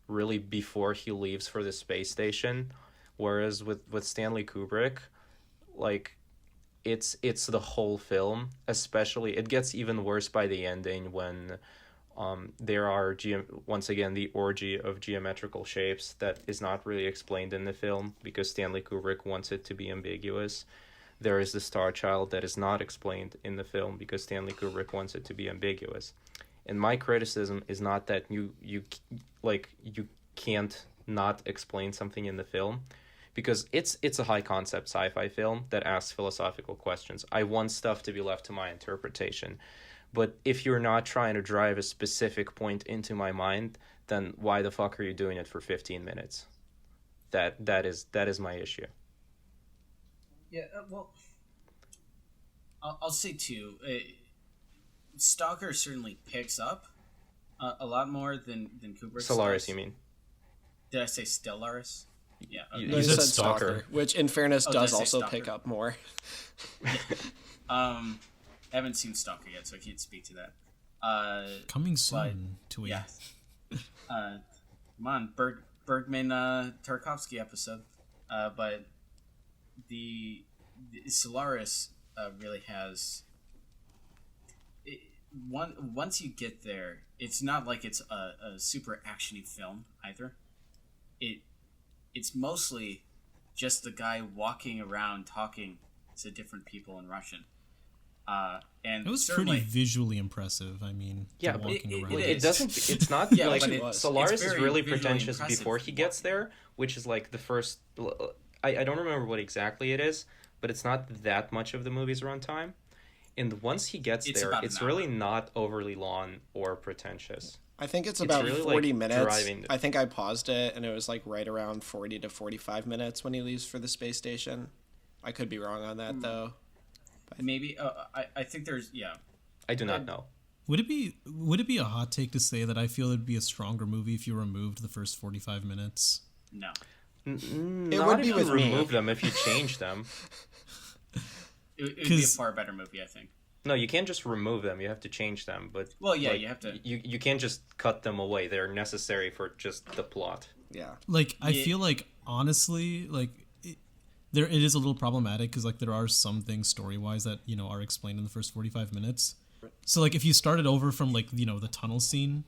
[SPEAKER 2] really before he leaves for the space station. Whereas with Stanley Kubrick, like it's the whole film. Especially, it gets even worse by the ending when there are once again the orgy of geometrical shapes that is not really explained in the film because Stanley Kubrick wants it to be ambiguous. there is the Star Child that is not explained in the film because Stanley Kubrick wants it to be ambiguous. And my criticism is not that you can't not explain something in the film, because it's a high concept sci-fi film that asks philosophical questions. I want stuff to be left to my interpretation. But if you're not trying to drive a specific point into my mind, then why the fuck are you doing it for 15 minutes? That is my issue.
[SPEAKER 1] Yeah, well, I'll say too, Stalker certainly picks up a lot more than Kubrick.
[SPEAKER 2] Solaris,
[SPEAKER 1] does.
[SPEAKER 2] you mean?
[SPEAKER 1] Did I say Stellaris? Yeah. Okay.
[SPEAKER 2] You said Stalker.
[SPEAKER 4] which in fairness
[SPEAKER 1] Oh,
[SPEAKER 4] does
[SPEAKER 1] did I say
[SPEAKER 4] also
[SPEAKER 1] Stalker?
[SPEAKER 4] pick up more.
[SPEAKER 1] I haven't seen Stalker yet, so I can't speak to that.
[SPEAKER 3] Coming soon to a
[SPEAKER 1] Yeah. Come on, Bergman Tarkovsky episode. But the Solaris really has. Once you get there, it's not like it's a super actiony film either. It's mostly just the guy walking around talking to different people in Russian. And
[SPEAKER 3] It was
[SPEAKER 1] certainly,
[SPEAKER 3] pretty visually impressive. I mean,
[SPEAKER 2] Yeah,
[SPEAKER 3] the
[SPEAKER 2] but
[SPEAKER 3] walking
[SPEAKER 1] it
[SPEAKER 3] around.
[SPEAKER 1] is.
[SPEAKER 2] It doesn't. It's not
[SPEAKER 1] Yeah,
[SPEAKER 2] like
[SPEAKER 1] but it-
[SPEAKER 2] Solaris
[SPEAKER 1] it's
[SPEAKER 2] is
[SPEAKER 1] very
[SPEAKER 2] really
[SPEAKER 1] visually
[SPEAKER 2] pretentious
[SPEAKER 1] impressive
[SPEAKER 2] before he gets there, which is like the first. I don't remember what exactly it is, but it's not that much of the movie's runtime. And once he gets
[SPEAKER 1] It's
[SPEAKER 2] there,
[SPEAKER 1] about
[SPEAKER 2] it's
[SPEAKER 1] an
[SPEAKER 2] really not overly long or pretentious.
[SPEAKER 4] I think it's about
[SPEAKER 2] really,
[SPEAKER 4] 40
[SPEAKER 2] like,
[SPEAKER 4] minutes.
[SPEAKER 2] driving
[SPEAKER 4] I think I paused it, and it was like right around 40 to 45 minutes when he leaves for the space station. I could be wrong on that, though.
[SPEAKER 1] maybe I think there's
[SPEAKER 2] I do not know.
[SPEAKER 3] Would it be a hot take to say that I feel it'd be a stronger movie if you removed the first 45 minutes?
[SPEAKER 1] no.
[SPEAKER 2] Not
[SPEAKER 4] would
[SPEAKER 2] if
[SPEAKER 4] be
[SPEAKER 2] you
[SPEAKER 4] with me.
[SPEAKER 2] remove them if you change them.
[SPEAKER 1] It would be a
[SPEAKER 3] 'Cause-
[SPEAKER 1] far better movie, I think.
[SPEAKER 2] No, you can't just remove them. You have to change them. But
[SPEAKER 1] Well, yeah,
[SPEAKER 2] like,
[SPEAKER 1] you have to.
[SPEAKER 2] You can't just cut them away. They're necessary for just the plot.
[SPEAKER 4] Yeah.
[SPEAKER 3] Like, I
[SPEAKER 1] Yeah.
[SPEAKER 3] feel like, honestly, like, it is a little problematic because, like, there are some things story-wise that, are explained in the first 45 minutes. So, like, if you started over from, like, the tunnel scene,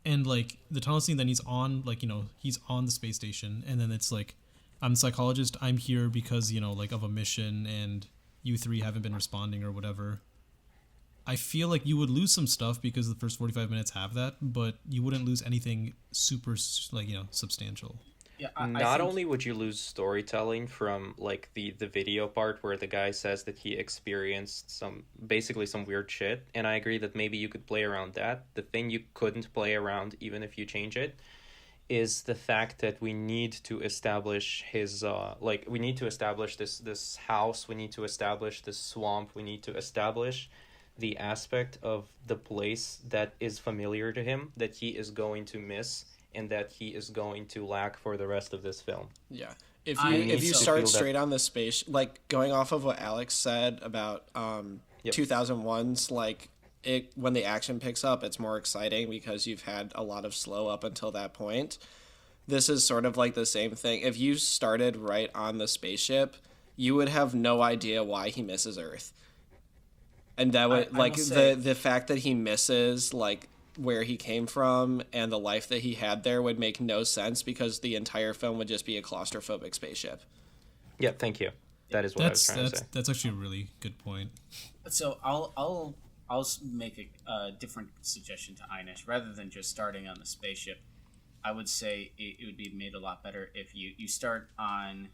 [SPEAKER 3] and, like, the tunnel scene, then he's on, like, he's on the space station, and then it's, like, I'm a psychologist, I'm here because, like, of a mission, and you three haven't been responding or whatever. I feel like you would lose some stuff because the first 45 minutes have that, but you wouldn't lose anything super, like, substantial.
[SPEAKER 1] Yeah, I
[SPEAKER 2] Not
[SPEAKER 1] think,
[SPEAKER 2] only would you lose storytelling from like the video part where the guy says that he experienced some weird shit, and I agree that maybe you could play around that. The thing you couldn't play around, even if you change it, is the fact that we need to establish his we need to establish this house, we need to establish this swamp, we need to establish the aspect of the place that is familiar to him, that he is going to miss and that he is going to lack for the rest of this film.
[SPEAKER 4] Yeah. If
[SPEAKER 1] I
[SPEAKER 4] you
[SPEAKER 1] also
[SPEAKER 4] start
[SPEAKER 2] feel that-
[SPEAKER 4] straight on the space, like going off of what Alex said about
[SPEAKER 2] Yep.
[SPEAKER 4] 2001's, like when the action picks up, it's more exciting because you've had a lot of slow up until that point. This is sort of like the same thing. If you started right on the spaceship, you would have no idea why he misses Earth. And that would
[SPEAKER 1] I will say-
[SPEAKER 4] the fact that he misses like where he came from and the life that he had there would make no sense because the entire film would just be a claustrophobic spaceship.
[SPEAKER 2] Yeah, thank you. That is what I was trying to say.
[SPEAKER 3] That's actually a really good point.
[SPEAKER 1] So I'll make a different suggestion to Inish. Rather than just starting on the spaceship, I would say it would be made a lot better if you start on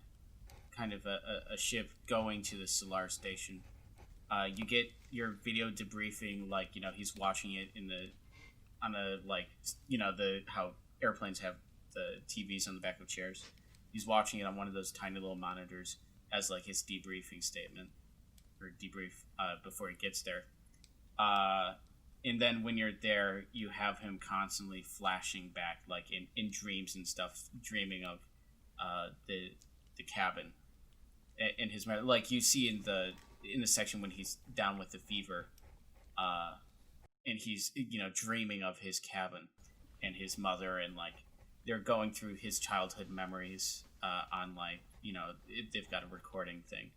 [SPEAKER 1] kind of a ship going to the Solaris station. You get your video debriefing, like he's watching it on a how airplanes have the TVs on the back of chairs. He's watching it on one of those tiny little monitors as like his debriefing statement or debrief before he gets there. And then when you're there, you have him constantly flashing back, like in dreams and stuff, dreaming of the cabin and his like you see in the section when he's down with the fever, and he's dreaming of his cabin and his mother, and like they're going through his childhood memories on like they've got a recording thing.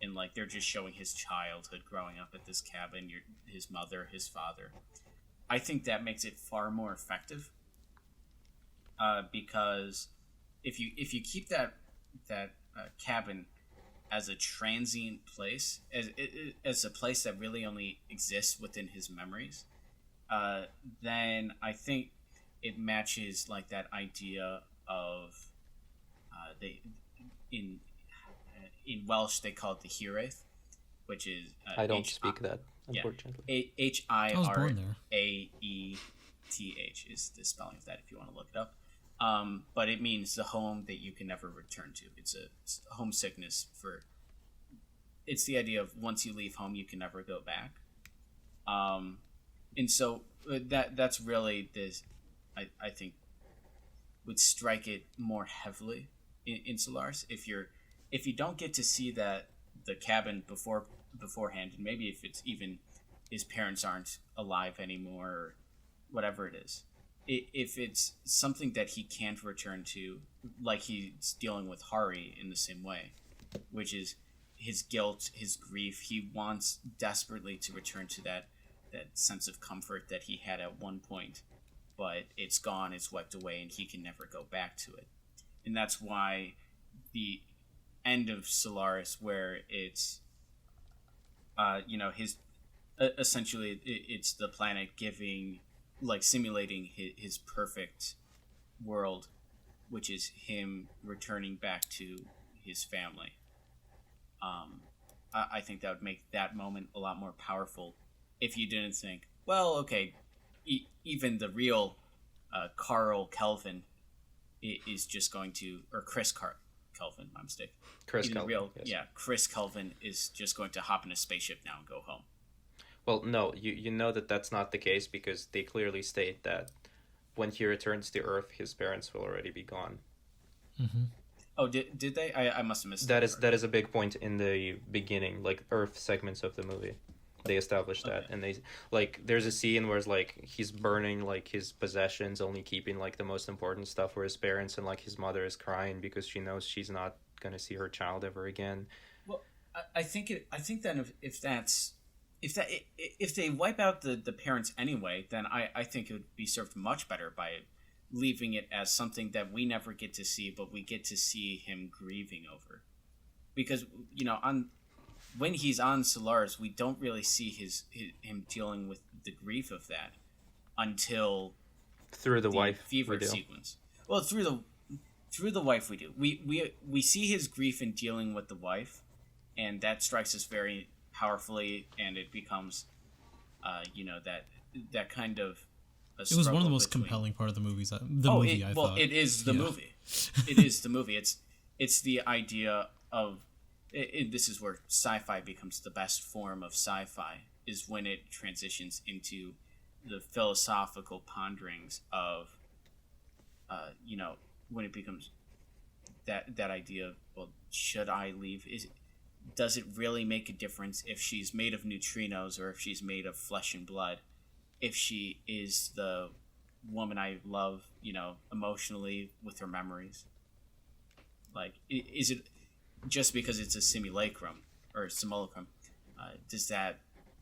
[SPEAKER 1] And like they're just showing his childhood growing up at this cabin, his mother, his father. I think that makes it far more effective. Because if you keep that cabin as a transient place, as a place that really only exists within his memories, then I think it matches like that idea of they in Welsh they call it the hiraeth, which is
[SPEAKER 2] I don't speak that, unfortunately.
[SPEAKER 1] Hiraeth
[SPEAKER 3] was born there.
[SPEAKER 1] is the spelling of that if you want to look it up. But it means the home that you can never return to. It's homesickness for. It's the idea of once you leave home, you can never go back. And so that's really this. I think would strike it more heavily in Solaris if you don't get to see the cabin beforehand, and maybe if it's even his parents aren't alive anymore or whatever it is. If it's something that he can't return to, like he's dealing with Hari in the same way, which is his guilt, his grief, he wants desperately to return to that sense of comfort that he had at one point, but it's gone, it's wiped away, and he can never go back to it. And that's why the end of Solaris, where it's, his essentially it's the planet giving, like simulating his perfect world, which is him returning back to his family. I think that would make that moment a lot more powerful if you didn't think, well, okay, even the real Carl Kelvin is just going to, or Chris Kelvin, my mistake.
[SPEAKER 2] Chris Kelvin, yes.
[SPEAKER 1] Yeah, Chris Kelvin is just going to hop in a spaceship now and go home.
[SPEAKER 2] Well, no, you know that's not the case because they clearly state that when he returns to Earth, his parents will already be gone.
[SPEAKER 3] Mm-hmm.
[SPEAKER 1] Oh, did they? I must have missed
[SPEAKER 2] that. That is a big point in the beginning, like Earth segments of the movie. They established that, and they like there's a scene where it's like he's burning like his possessions, only keeping like the most important stuff for his parents, and like his mother is crying because she knows she's not gonna see her child ever again.
[SPEAKER 1] Well, I think then if they wipe out the parents anyway, then I think it would be served much better by leaving it as something that we never get to see, but we get to see him grieving over, because when he's on Solaris, we don't really see him dealing with the grief of that until
[SPEAKER 2] through the wife
[SPEAKER 1] fever sequence. Well, through the wife we do. We see his grief in dealing with the wife, and that strikes us very powerfully, and it becomes, that kind of.
[SPEAKER 3] It was one of the most compelling part of the movies. I thought.
[SPEAKER 1] It is the movie. It is the movie. It's the idea of. This is where sci-fi becomes the best form of sci-fi, is when it transitions into the philosophical ponderings of, when it becomes that idea of, well, should I leave? Does it really make a difference if she's made of neutrinos or if she's made of flesh and blood? If she is the woman I love, emotionally with her memories? Like, is it just because it's a simulacrum or simulacrum, does that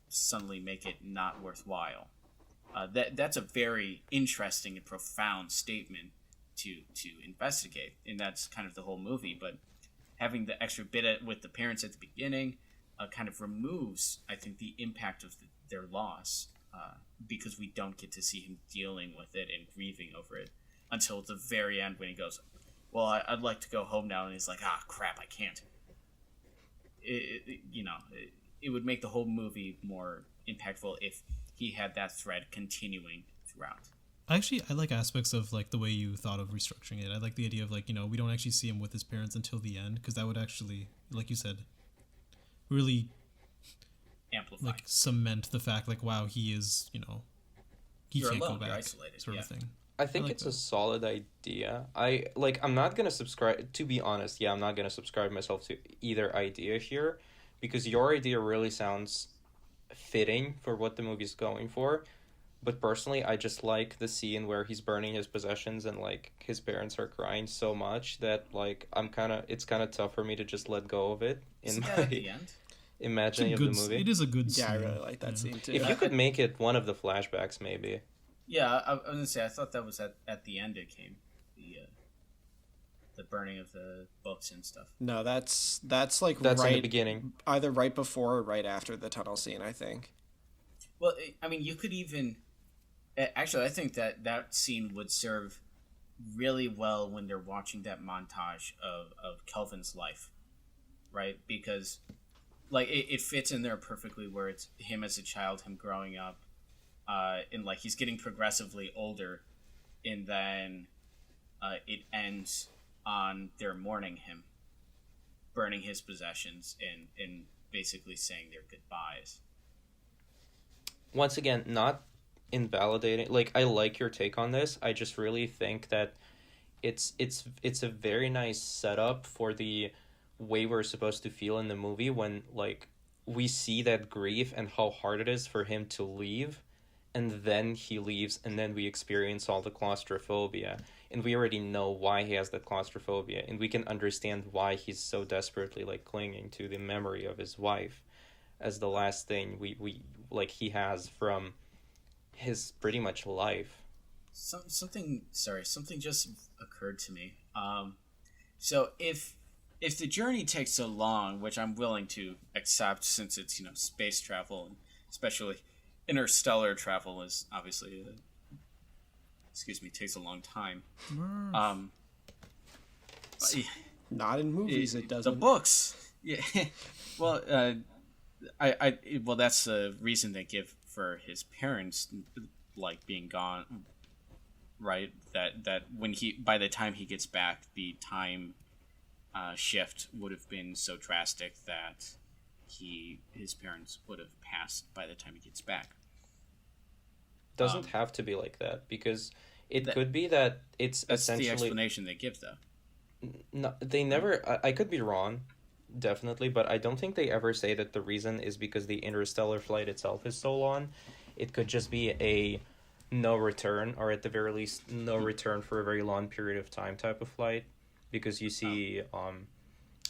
[SPEAKER 1] suddenly make it not worthwhile? That's a very interesting and profound statement to investigate, and that's kind of the whole movie. But having the extra bit with the parents at the beginning kind of removes, I think, the impact of their loss, because we don't get to see him dealing with it and grieving over it until the very end when he goes, well, I'd like to go home now, and he's like, crap, I can't. It would make the whole movie more impactful if he had that thread continuing throughout.
[SPEAKER 3] I like aspects of like the way you thought of restructuring it. I like the idea of like, we don't actually see him with his parents until the end, because that would actually, like you said, really
[SPEAKER 1] amplify,
[SPEAKER 3] like cement the fact like, wow, he is, he
[SPEAKER 1] you're
[SPEAKER 3] can't
[SPEAKER 1] alone,
[SPEAKER 3] go back,
[SPEAKER 1] you're isolated,
[SPEAKER 3] sort of thing.
[SPEAKER 2] I think it's a solid idea. I'm not going to subscribe, to be honest, I'm not going to subscribe myself to either idea here, because your idea really sounds fitting for what the movie's going for. But personally, I just like the scene where he's burning his possessions and like his parents are crying so much that like it's kind of tough for me to just let go of it in my
[SPEAKER 1] at the end?
[SPEAKER 2] imagining of the movie.
[SPEAKER 3] It is a good scene.
[SPEAKER 4] Yeah, I really like that scene too.
[SPEAKER 2] If you could make it one of the flashbacks, maybe.
[SPEAKER 1] Yeah, I was gonna say I thought that was at the end it came. the burning of the books and stuff.
[SPEAKER 4] No, that's like
[SPEAKER 2] That's
[SPEAKER 4] right
[SPEAKER 2] in the beginning.
[SPEAKER 4] either right before or right after the tunnel scene, I think.
[SPEAKER 1] Well, I mean, you could even actually. I think that scene would serve really well when they're watching that montage of Kelvin's life, right? Because like it fits in there perfectly, where it's him as a child, him growing up, and like he's getting progressively older, and then it ends on their mourning him, burning his possessions, and basically saying their goodbyes.
[SPEAKER 2] Once again, not invalidating. Like, I like your take on this. I just really think that it's a very nice setup for the way we're supposed to feel in the movie when, like, we see that grief and how hard it is for him to leave, and then he leaves, and then we experience all the claustrophobia, and we already know why he has that claustrophobia, and we can understand why he's so desperately, like, clinging to the memory of his wife as the last thing we like he has from his pretty much life.
[SPEAKER 1] Something just occurred to me. So if the journey takes so long, which I'm willing to accept since it's, you know, space travel, and especially interstellar travel is obviously takes a long time.
[SPEAKER 4] Not in movies, it doesn't.
[SPEAKER 1] The books, yeah. Well, well, that's the reason they give for his parents, like, being gone, right? That when by the time he gets back, the time shift would have been so drastic that his parents would have passed by the time he gets back.
[SPEAKER 2] Doesn't have to be like that, because it could be that it's
[SPEAKER 1] that's
[SPEAKER 2] essentially
[SPEAKER 1] the explanation they give, though.
[SPEAKER 2] No, they never. I could be wrong, definitely, but I don't think they ever say that the reason is because the interstellar flight itself is so long. It could just be a no return, or at the very least, no return for a very long period of time type of flight, because you see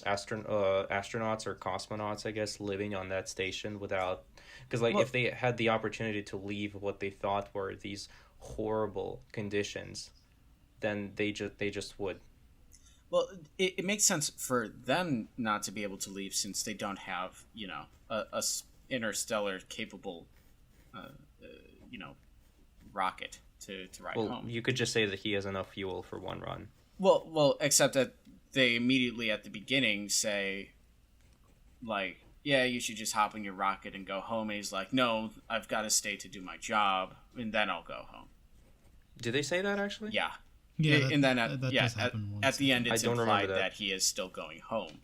[SPEAKER 2] astronauts or cosmonauts, I guess, living on that station without, because like if they had the opportunity to leave what they thought were these horrible conditions, then they just would.
[SPEAKER 1] Well, it makes sense for them not to be able to leave, since they don't have, you know, a interstellar capable, you know, rocket to ride home.
[SPEAKER 2] You could just say that he has enough fuel for one run.
[SPEAKER 1] Well, except that they immediately at the beginning say, like, yeah, you should just hop in your rocket and go home. And he's like, no, I've got to stay to do my job, and then I'll go home.
[SPEAKER 2] Did they say that, actually?
[SPEAKER 1] Yeah.
[SPEAKER 3] Yeah,
[SPEAKER 1] and then
[SPEAKER 3] that does happen once.
[SPEAKER 1] at the end, it's implied
[SPEAKER 2] that
[SPEAKER 1] he is still going home,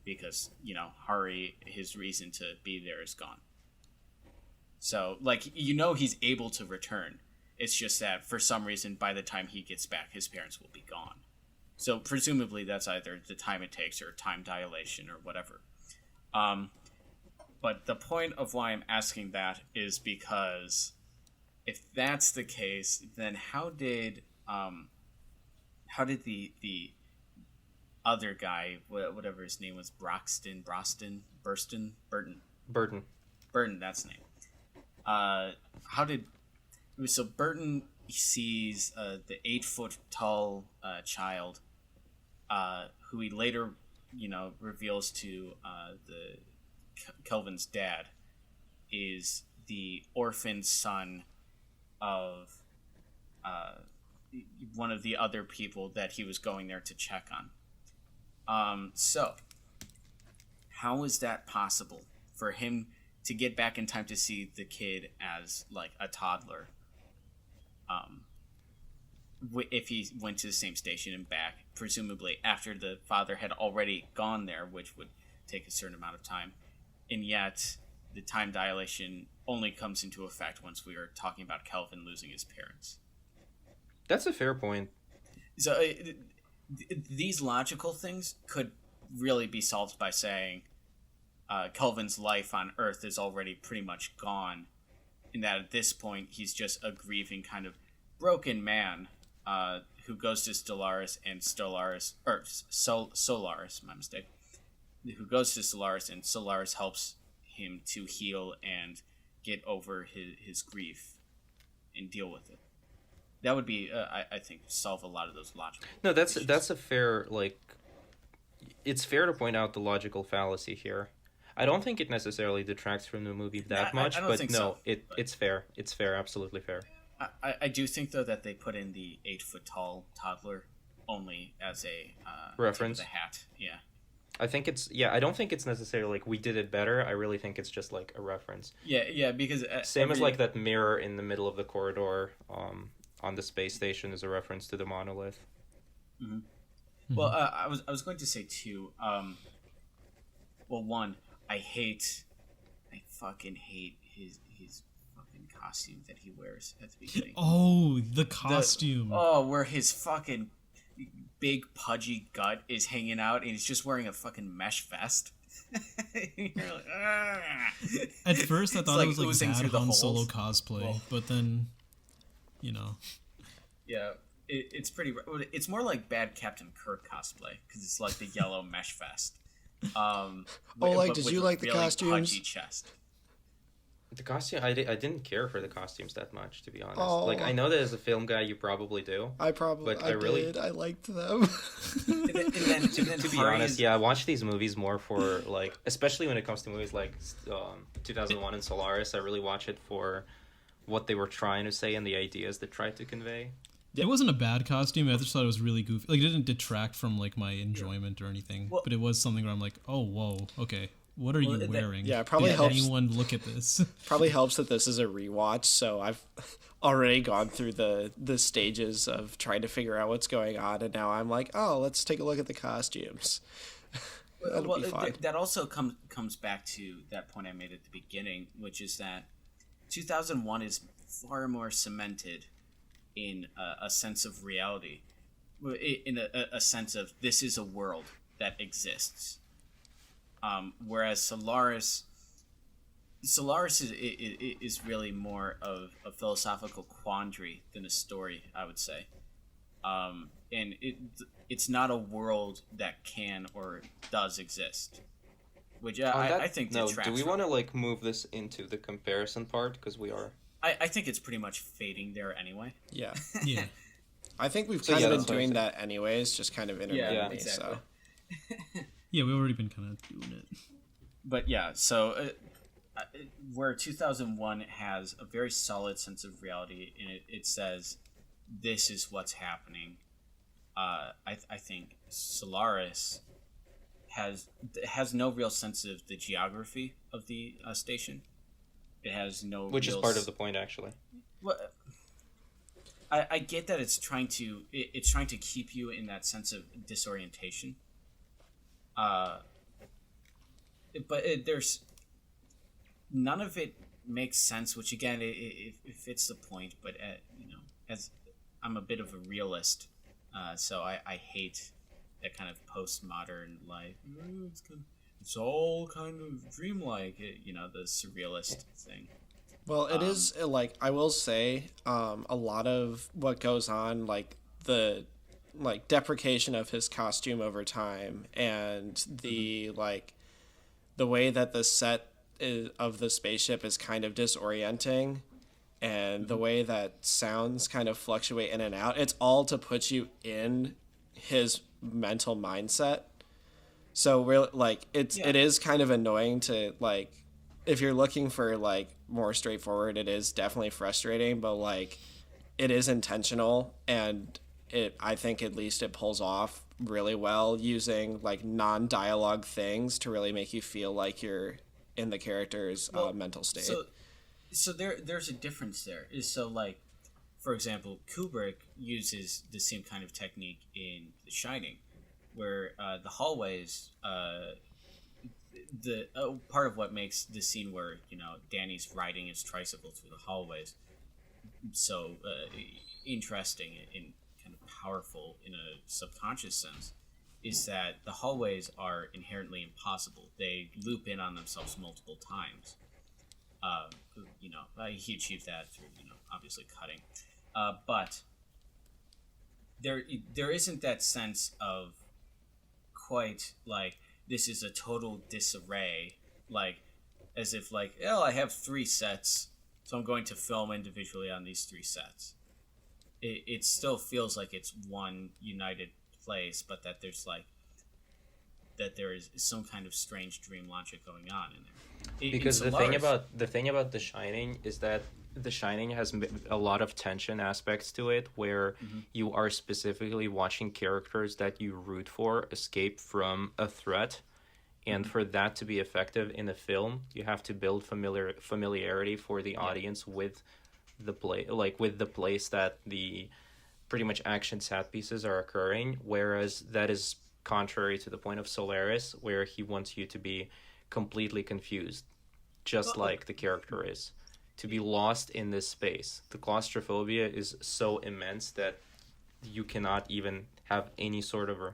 [SPEAKER 1] because, you know, Hari, his reason to be there is gone. So, like, you know, he's able to return. It's just that for some reason, by the time he gets back, his parents will be gone. So presumably that's either the time it takes or time dilation or whatever. But the point of why I'm asking that is because if that's the case, then how did the other guy, whatever his name was, Burton, that's the name. So Burton sees the 8-foot tall child, who he later, you know, reveals to the Kelvin's dad is the orphan son of one of the other people that he was going there to check on. So how is that possible for him to get back in time to see the kid as, like, a toddler? If he went to the same station and back, presumably after the father had already gone there, which would take a certain amount of time, and yet the time dilation only comes into effect once we are talking about Kelvin losing his parents.
[SPEAKER 2] That's a fair point.
[SPEAKER 1] So these logical things could really be solved by saying Kelvin's life on Earth is already pretty much gone, and that at this point he's just a grieving kind of broken man who goes to Solaris, my mistake, who goes to Solaris, and Solaris helps him to heal and get over his grief and deal with it. That would be, I think, solve a lot of those logical.
[SPEAKER 2] No,
[SPEAKER 1] issues.
[SPEAKER 2] that's a fair, like, it's fair to point out the logical fallacy here. I don't think it necessarily detracts from the movie that much,
[SPEAKER 1] I don't
[SPEAKER 2] but
[SPEAKER 1] think
[SPEAKER 2] no,
[SPEAKER 1] so,
[SPEAKER 2] it's fair. It's fair, absolutely fair.
[SPEAKER 1] I do think though that they put in the 8-foot tall toddler only as a
[SPEAKER 2] Reference.
[SPEAKER 1] tip of the hat. Yeah.
[SPEAKER 2] I think it's I don't think it's necessarily like we did it better. I really think it's just like a reference.
[SPEAKER 1] Yeah, because
[SPEAKER 2] Same as like that mirror in the middle of the corridor on the space station is a reference to the monolith.
[SPEAKER 1] Mm-hmm. Well, I was going to say too. Well, one, I fucking hate his fucking costume that he wears at the beginning.
[SPEAKER 3] Oh, the costume.
[SPEAKER 1] Where his fucking big pudgy gut is hanging out, and he's just wearing a fucking mesh vest. You're like, ah.
[SPEAKER 3] At first, I thought it was like
[SPEAKER 1] oozing
[SPEAKER 3] bad
[SPEAKER 1] through the
[SPEAKER 3] Han Solo
[SPEAKER 1] holes.
[SPEAKER 3] cosplay, but then,
[SPEAKER 1] Yeah, it's pretty. It's more like bad Captain Kirk cosplay because it's like the yellow mesh vest.
[SPEAKER 4] Did you like the costumes?
[SPEAKER 1] Pudgy chest.
[SPEAKER 2] The costume, I didn't care for the costumes that much, to be honest.
[SPEAKER 4] Oh.
[SPEAKER 2] Like, I know that as a film guy, you probably do.
[SPEAKER 4] I did. I liked them.
[SPEAKER 1] And then
[SPEAKER 2] To be honest, I watch these movies more for, like, especially when it comes to movies like 2001 and Solaris, I really watch it for what they were trying to say and the ideas they tried to convey.
[SPEAKER 3] It wasn't a bad costume. I just thought it was really goofy. Like, it didn't detract from, like, my enjoyment or anything. But it was something where I'm like, oh, whoa, okay. What are you wearing?
[SPEAKER 4] Yeah, it probably
[SPEAKER 3] Did
[SPEAKER 4] helps.
[SPEAKER 3] anyone look at this?
[SPEAKER 4] Probably helps that this is a rewatch, so I've already gone through the stages of trying to figure out what's going on, and now I'm like, oh, let's take a look at the costumes. That'll be fun.
[SPEAKER 1] That also comes back to that point I made at the beginning, which is that 2001 is far more cemented in a sense of reality, in a sense of this is a world that exists. Whereas Solaris is really more of a philosophical quandary than a story, I would say. And it's not a world that can or does exist, which I think detracts.
[SPEAKER 2] Do we want to like move this into the comparison part because we are?
[SPEAKER 1] I think it's pretty much fading there anyway.
[SPEAKER 4] Yeah.
[SPEAKER 3] Yeah.
[SPEAKER 4] I think we've kind of been doing that anyways, just kind of intermittently.
[SPEAKER 1] Exactly.
[SPEAKER 4] So.
[SPEAKER 3] Yeah, we've already been kind of doing it.
[SPEAKER 1] But yeah, so where 2001 has a very solid sense of reality, and it says this is what's happening. I think Solaris has no real sense of the geography of the station. It has no.
[SPEAKER 2] Which is part of the point, actually.
[SPEAKER 1] Well, I get that it's trying to keep you in that sense of disorientation. But there's none of it makes sense, which again it fits the point. But as I'm a bit of a realist, so I hate that kind of postmodern life. It's all kind of dreamlike, the surrealist thing.
[SPEAKER 4] Well, it is like I will say, a lot of what goes on, like the deprecation of his costume over time, and the the way that the set of the spaceship is kind of disorienting, and the way that sounds kind of fluctuate in and out. It's all to put you in his mental mindset. So we're it is kind of annoying to if you're looking for more straightforward, it is definitely frustrating, but it is intentional, and I think at least it pulls off really well using non-dialogue things to really make you feel like you're in the character's mental state.
[SPEAKER 1] So there's a difference there. For example, Kubrick uses the same kind of technique in The Shining, where the hallways, the part of what makes the scene where Danny's riding his tricycle through the hallways so interesting and kind of powerful in a subconscious sense is that the hallways are inherently impossible. They loop in on themselves multiple times. He achieved that through obviously cutting, but there isn't that sense of quite this is a total disarray, as if I have 3 sets, so I'm going to film individually on these 3 sets. it still feels like it's one united place, but that there's like that there is some kind of strange dream logic going on in there.
[SPEAKER 2] Because the thing about The Shining is that The Shining has a lot of tension aspects to it, where you are specifically watching characters that you root for escape from a threat, and for that to be effective in a film, you have to build familiarity for the audience with the place that the pretty much action set pieces are occurring. Whereas that is contrary to the point of Solaris, where he wants you to be completely confused, just like the character is, to be lost in this space. The claustrophobia is so immense that you cannot even have any sort of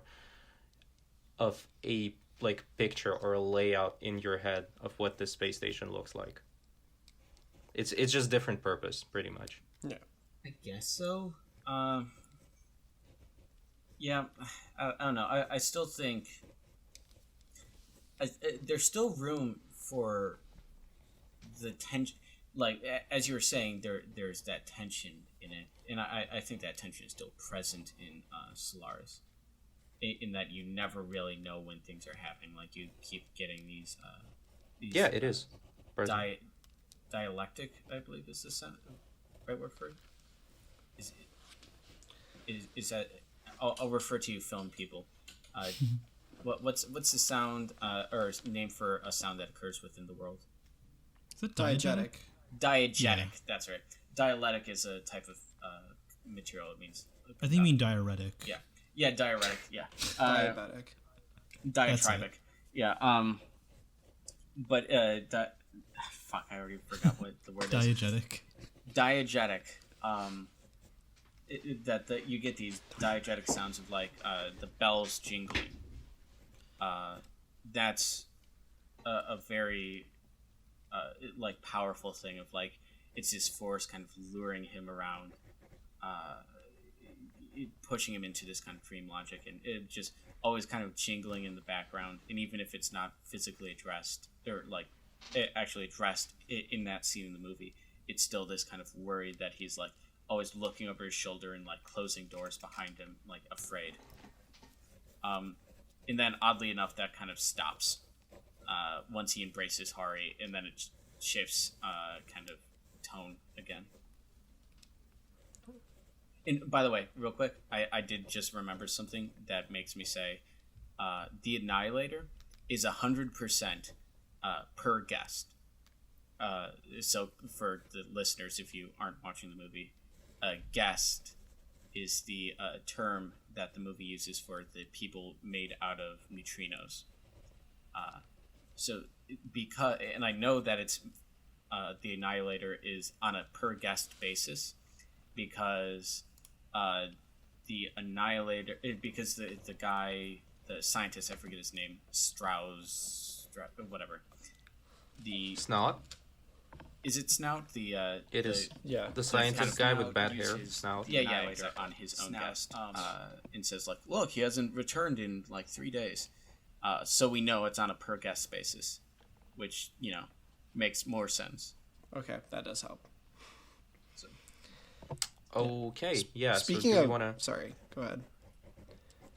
[SPEAKER 2] a like picture or a layout in your head of what this space station looks like. It's just different purpose, pretty much.
[SPEAKER 4] Yeah,
[SPEAKER 1] I guess so. Yeah, I don't know. I still think there's still room for the tension. Like, as you were saying, there's that tension in it. And I think that tension is still present in Solaris. In that you never really know when things are happening. Like, you keep getting these
[SPEAKER 2] yeah, it is.
[SPEAKER 1] Dialectic, I believe is the right word for it. Is that... I'll refer to you film people. What's the sound or name for a sound that occurs within the world?
[SPEAKER 3] Is it diegetic?
[SPEAKER 1] Diegetic,
[SPEAKER 3] Yeah.
[SPEAKER 1] that's right. Dialectic is a type of material. It means...
[SPEAKER 3] I think you mean diuretic.
[SPEAKER 1] Yeah, diuretic, yeah.
[SPEAKER 4] diabetic.
[SPEAKER 1] Diatribic. Yeah, but, fuck, I already forgot what the word is.
[SPEAKER 3] Diegetic.
[SPEAKER 1] Diegetic. That you get these diegetic sounds of like the bells jingling. That's a very like powerful thing of like it's this force kind of luring him around, pushing him into this kind of dream logic, and it just always kind of jingling in the background. And even if it's not physically addressed or like actually addressed in that scene in the movie, it's still this kind of worry that he's like always looking over his shoulder and like closing doors behind him, like afraid. And then oddly enough, that kind of stops once he embraces Hari, and then it shifts kind of tone again. And by the way, real quick, I did just remember something that makes me say the Annihilator is 100% per guest. So for the listeners, if you aren't watching the movie, guest is the term that the movie uses for the people made out of neutrinos. So because, and I know that it's the Annihilator is on a per guest basis because the Annihilator, because the guy, the scientist, I forget his name, Strauss, whatever. The
[SPEAKER 2] Snout?
[SPEAKER 1] Is it Snout?
[SPEAKER 2] It is.
[SPEAKER 4] Yeah.
[SPEAKER 2] The scientist guy with bad hair. Snout.
[SPEAKER 1] Yeah, exactly. On his own guest, and says like, "Look, he hasn't returned in like 3 days," so we know it's on a per guest basis, which makes more sense.
[SPEAKER 4] Okay, that does help.
[SPEAKER 1] So.
[SPEAKER 2] Okay, yeah.
[SPEAKER 4] Speaking
[SPEAKER 2] so
[SPEAKER 4] of,
[SPEAKER 2] wanna...
[SPEAKER 4] sorry, go ahead.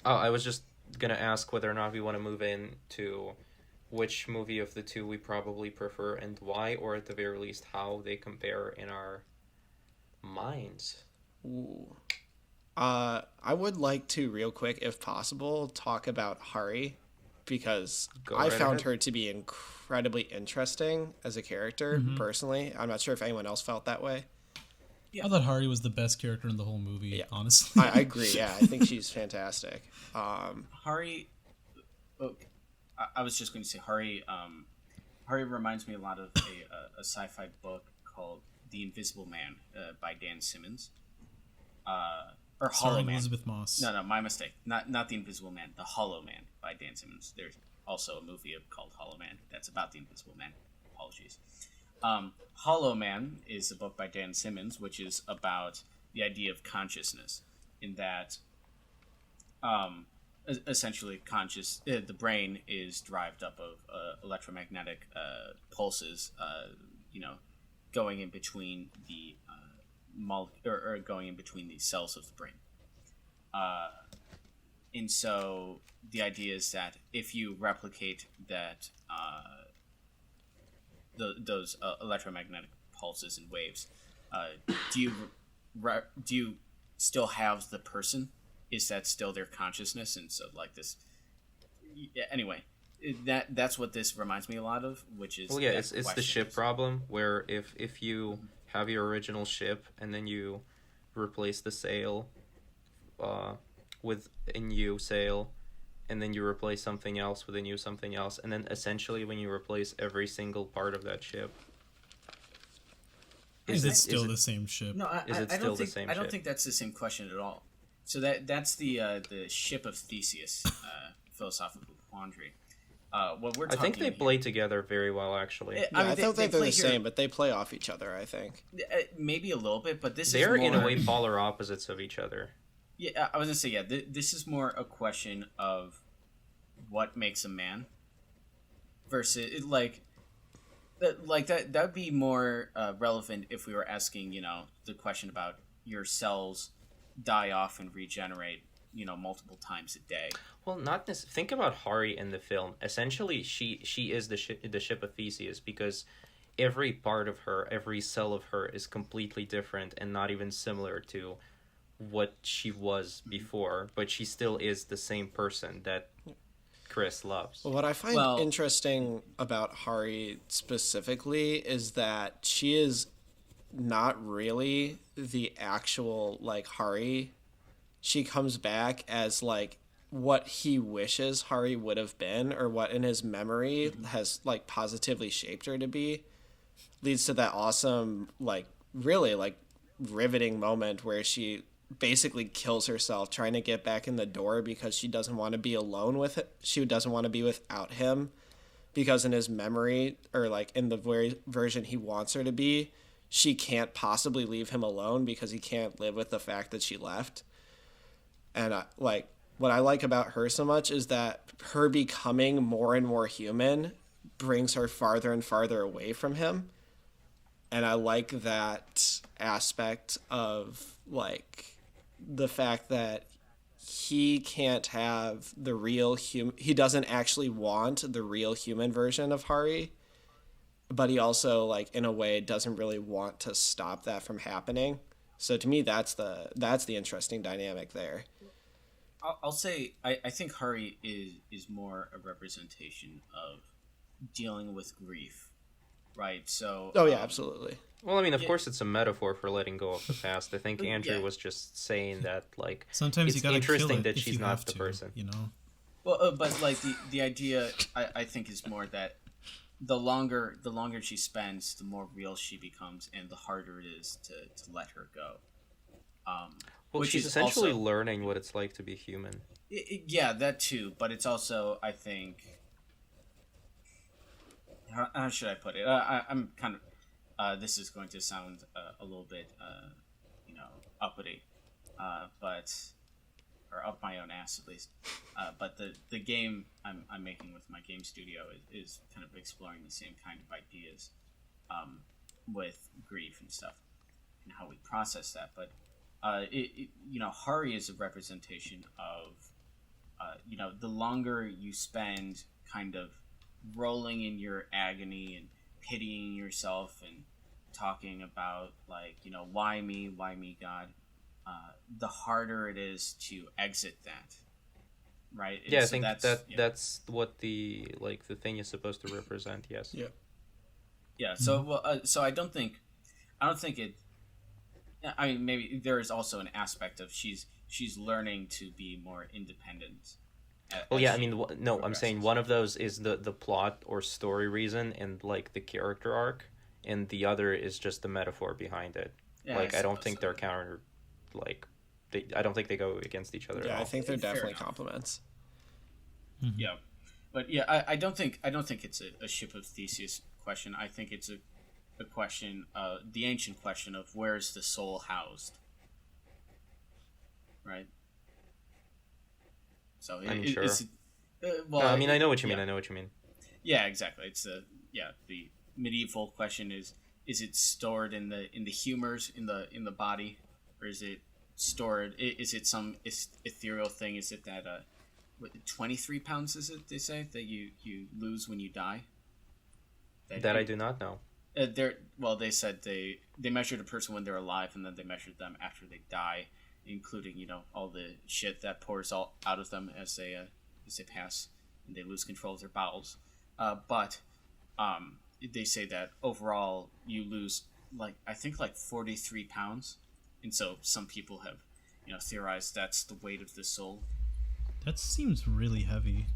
[SPEAKER 2] Oh, I was just gonna ask whether or not we want to move into which movie of the two we probably prefer and why, or at the very least how they compare in our minds.
[SPEAKER 4] Ooh. I would like to, real quick, if possible, talk about Hari, because I found her to be incredibly interesting as a character, personally. I'm not sure if anyone else felt that way.
[SPEAKER 3] Yeah. I thought Hari was the best character in the whole movie, honestly.
[SPEAKER 4] I agree, yeah. I think she's fantastic.
[SPEAKER 1] Hari... I was just going to say Hari. Hari reminds me a lot of a sci-fi book called The Invisible Man by Dan Simmons, or Hollow Man.
[SPEAKER 3] Elizabeth Moss.
[SPEAKER 1] No, my mistake. Not The Invisible Man. The Hollow Man by Dan Simmons. There's also a movie called Hollow Man that's about the Invisible Man. Apologies. Hollow Man is a book by Dan Simmons, which is about the idea of consciousness, in that. Essentially, the brain is derived up of electromagnetic pulses, going in between or going in between the cells of the brain. And so the idea is that if you replicate that those electromagnetic pulses and waves, do you still have the person? Is that still their consciousness? And so like this. Anyway, that's what this reminds me a lot of, which is
[SPEAKER 2] it's the ship problem where if you have your original ship and then you replace the sail with a new sail, and then you replace something else with a new something else, and then essentially when you replace every single part of that ship,
[SPEAKER 3] is it still the same ship?
[SPEAKER 1] No, I don't think that's the same question at all. So that's the ship of Theseus philosophical quandary. What we're talking
[SPEAKER 2] I think they play together very well, actually.
[SPEAKER 4] I thought they're the same, but they play off each other, I think.
[SPEAKER 1] Maybe a little bit, but
[SPEAKER 2] they're in a way polar opposites of each other.
[SPEAKER 1] Yeah, I was gonna say this is more a question of what makes a man versus like that would be more relevant if we were asking the question about your cells die off and regenerate multiple times a day.
[SPEAKER 2] Well, not this. Think about Hari in the film. Essentially, she is the ship of Theseus, because every part of her, every cell of her is completely different and not even similar to what she was before, but she still is the same person that Chris loves.
[SPEAKER 4] What I find interesting about Hari specifically is that she is not really the actual Hari. She comes back as what he wishes Hari would have been, or what in his memory has positively shaped her to be. Leads to that awesome really riveting moment where she basically kills herself trying to get back in the door because she doesn't want to be alone with it. She doesn't want to be without him, because in his memory, or in the version he wants her to be, she can't possibly leave him alone because he can't live with the fact that she left. And what I like about her so much is that her becoming more and more human brings her farther and farther away from him. And I like that aspect of the fact that he can't have the real human. He doesn't actually want the real human version of Hari, but he also in a way doesn't really want to stop that from happening. So to me, that's the interesting dynamic there.
[SPEAKER 1] I'll say I think Hari is more a representation of dealing with grief, right? So
[SPEAKER 4] absolutely.
[SPEAKER 2] Well, I mean, of course, it's a metaphor for letting go of the past. I think Andrew was just saying that
[SPEAKER 3] sometimes
[SPEAKER 2] it's
[SPEAKER 3] you gotta
[SPEAKER 2] interesting
[SPEAKER 3] kill it
[SPEAKER 2] that
[SPEAKER 3] if
[SPEAKER 2] she's
[SPEAKER 3] you
[SPEAKER 2] not
[SPEAKER 3] have
[SPEAKER 2] the
[SPEAKER 3] to,
[SPEAKER 2] person.
[SPEAKER 1] Well, but the idea I think is more that the longer she spends, the more real she becomes, and the harder it is to let her go.
[SPEAKER 2] Well, she's essentially also learning what it's like to be human.
[SPEAKER 1] Yeah, that too. But it's also, I think, how should I put it? I'm kind of. This is going to sound a little bit, uppity, or up my own ass at least. But the game I'm making with my game studio is kind of exploring the same kind of ideas, with grief and stuff, and how we process that. But Hari is a representation of, the longer you spend kind of rolling in your agony and pitying yourself and talking about why me, God, the harder it is to exit that, right?
[SPEAKER 2] Yeah, I think that's what the thing is supposed to represent. Yes.
[SPEAKER 4] Yeah.
[SPEAKER 1] Yeah. So so I don't think it. I mean, maybe there is also an aspect of she's learning to be more independent.
[SPEAKER 2] Well, yeah, I mean, no, I'm saying one of those is the plot or story reason and the character arc, and the other is just the metaphor behind it. Yeah, I don't think they're counter, I don't think they go against each other.
[SPEAKER 4] Yeah,
[SPEAKER 2] at all.
[SPEAKER 4] I think they're definitely complements.
[SPEAKER 1] Mm-hmm. Yeah, but yeah, I don't think it's a ship of Theseus question. I think it's a question, the ancient question of where is the soul housed, right? So
[SPEAKER 2] sure.
[SPEAKER 1] It's,
[SPEAKER 2] I mean, I know what you mean. I know what you mean.
[SPEAKER 1] Yeah, exactly. It's the medieval question is is it stored in the humors in the body, or is it stored? Is it some ethereal thing? Is it that 23 pounds? Is it they say that you lose when you die?
[SPEAKER 2] That I do not know.
[SPEAKER 1] They said they measured a person when they're alive, and then they measured them after they die, including all the shit that pours all out of them as they pass and they lose control of their bowels. But they say that overall you lose I think 43 pounds, and so some people have theorized that's the weight of the soul.
[SPEAKER 3] That seems really heavy.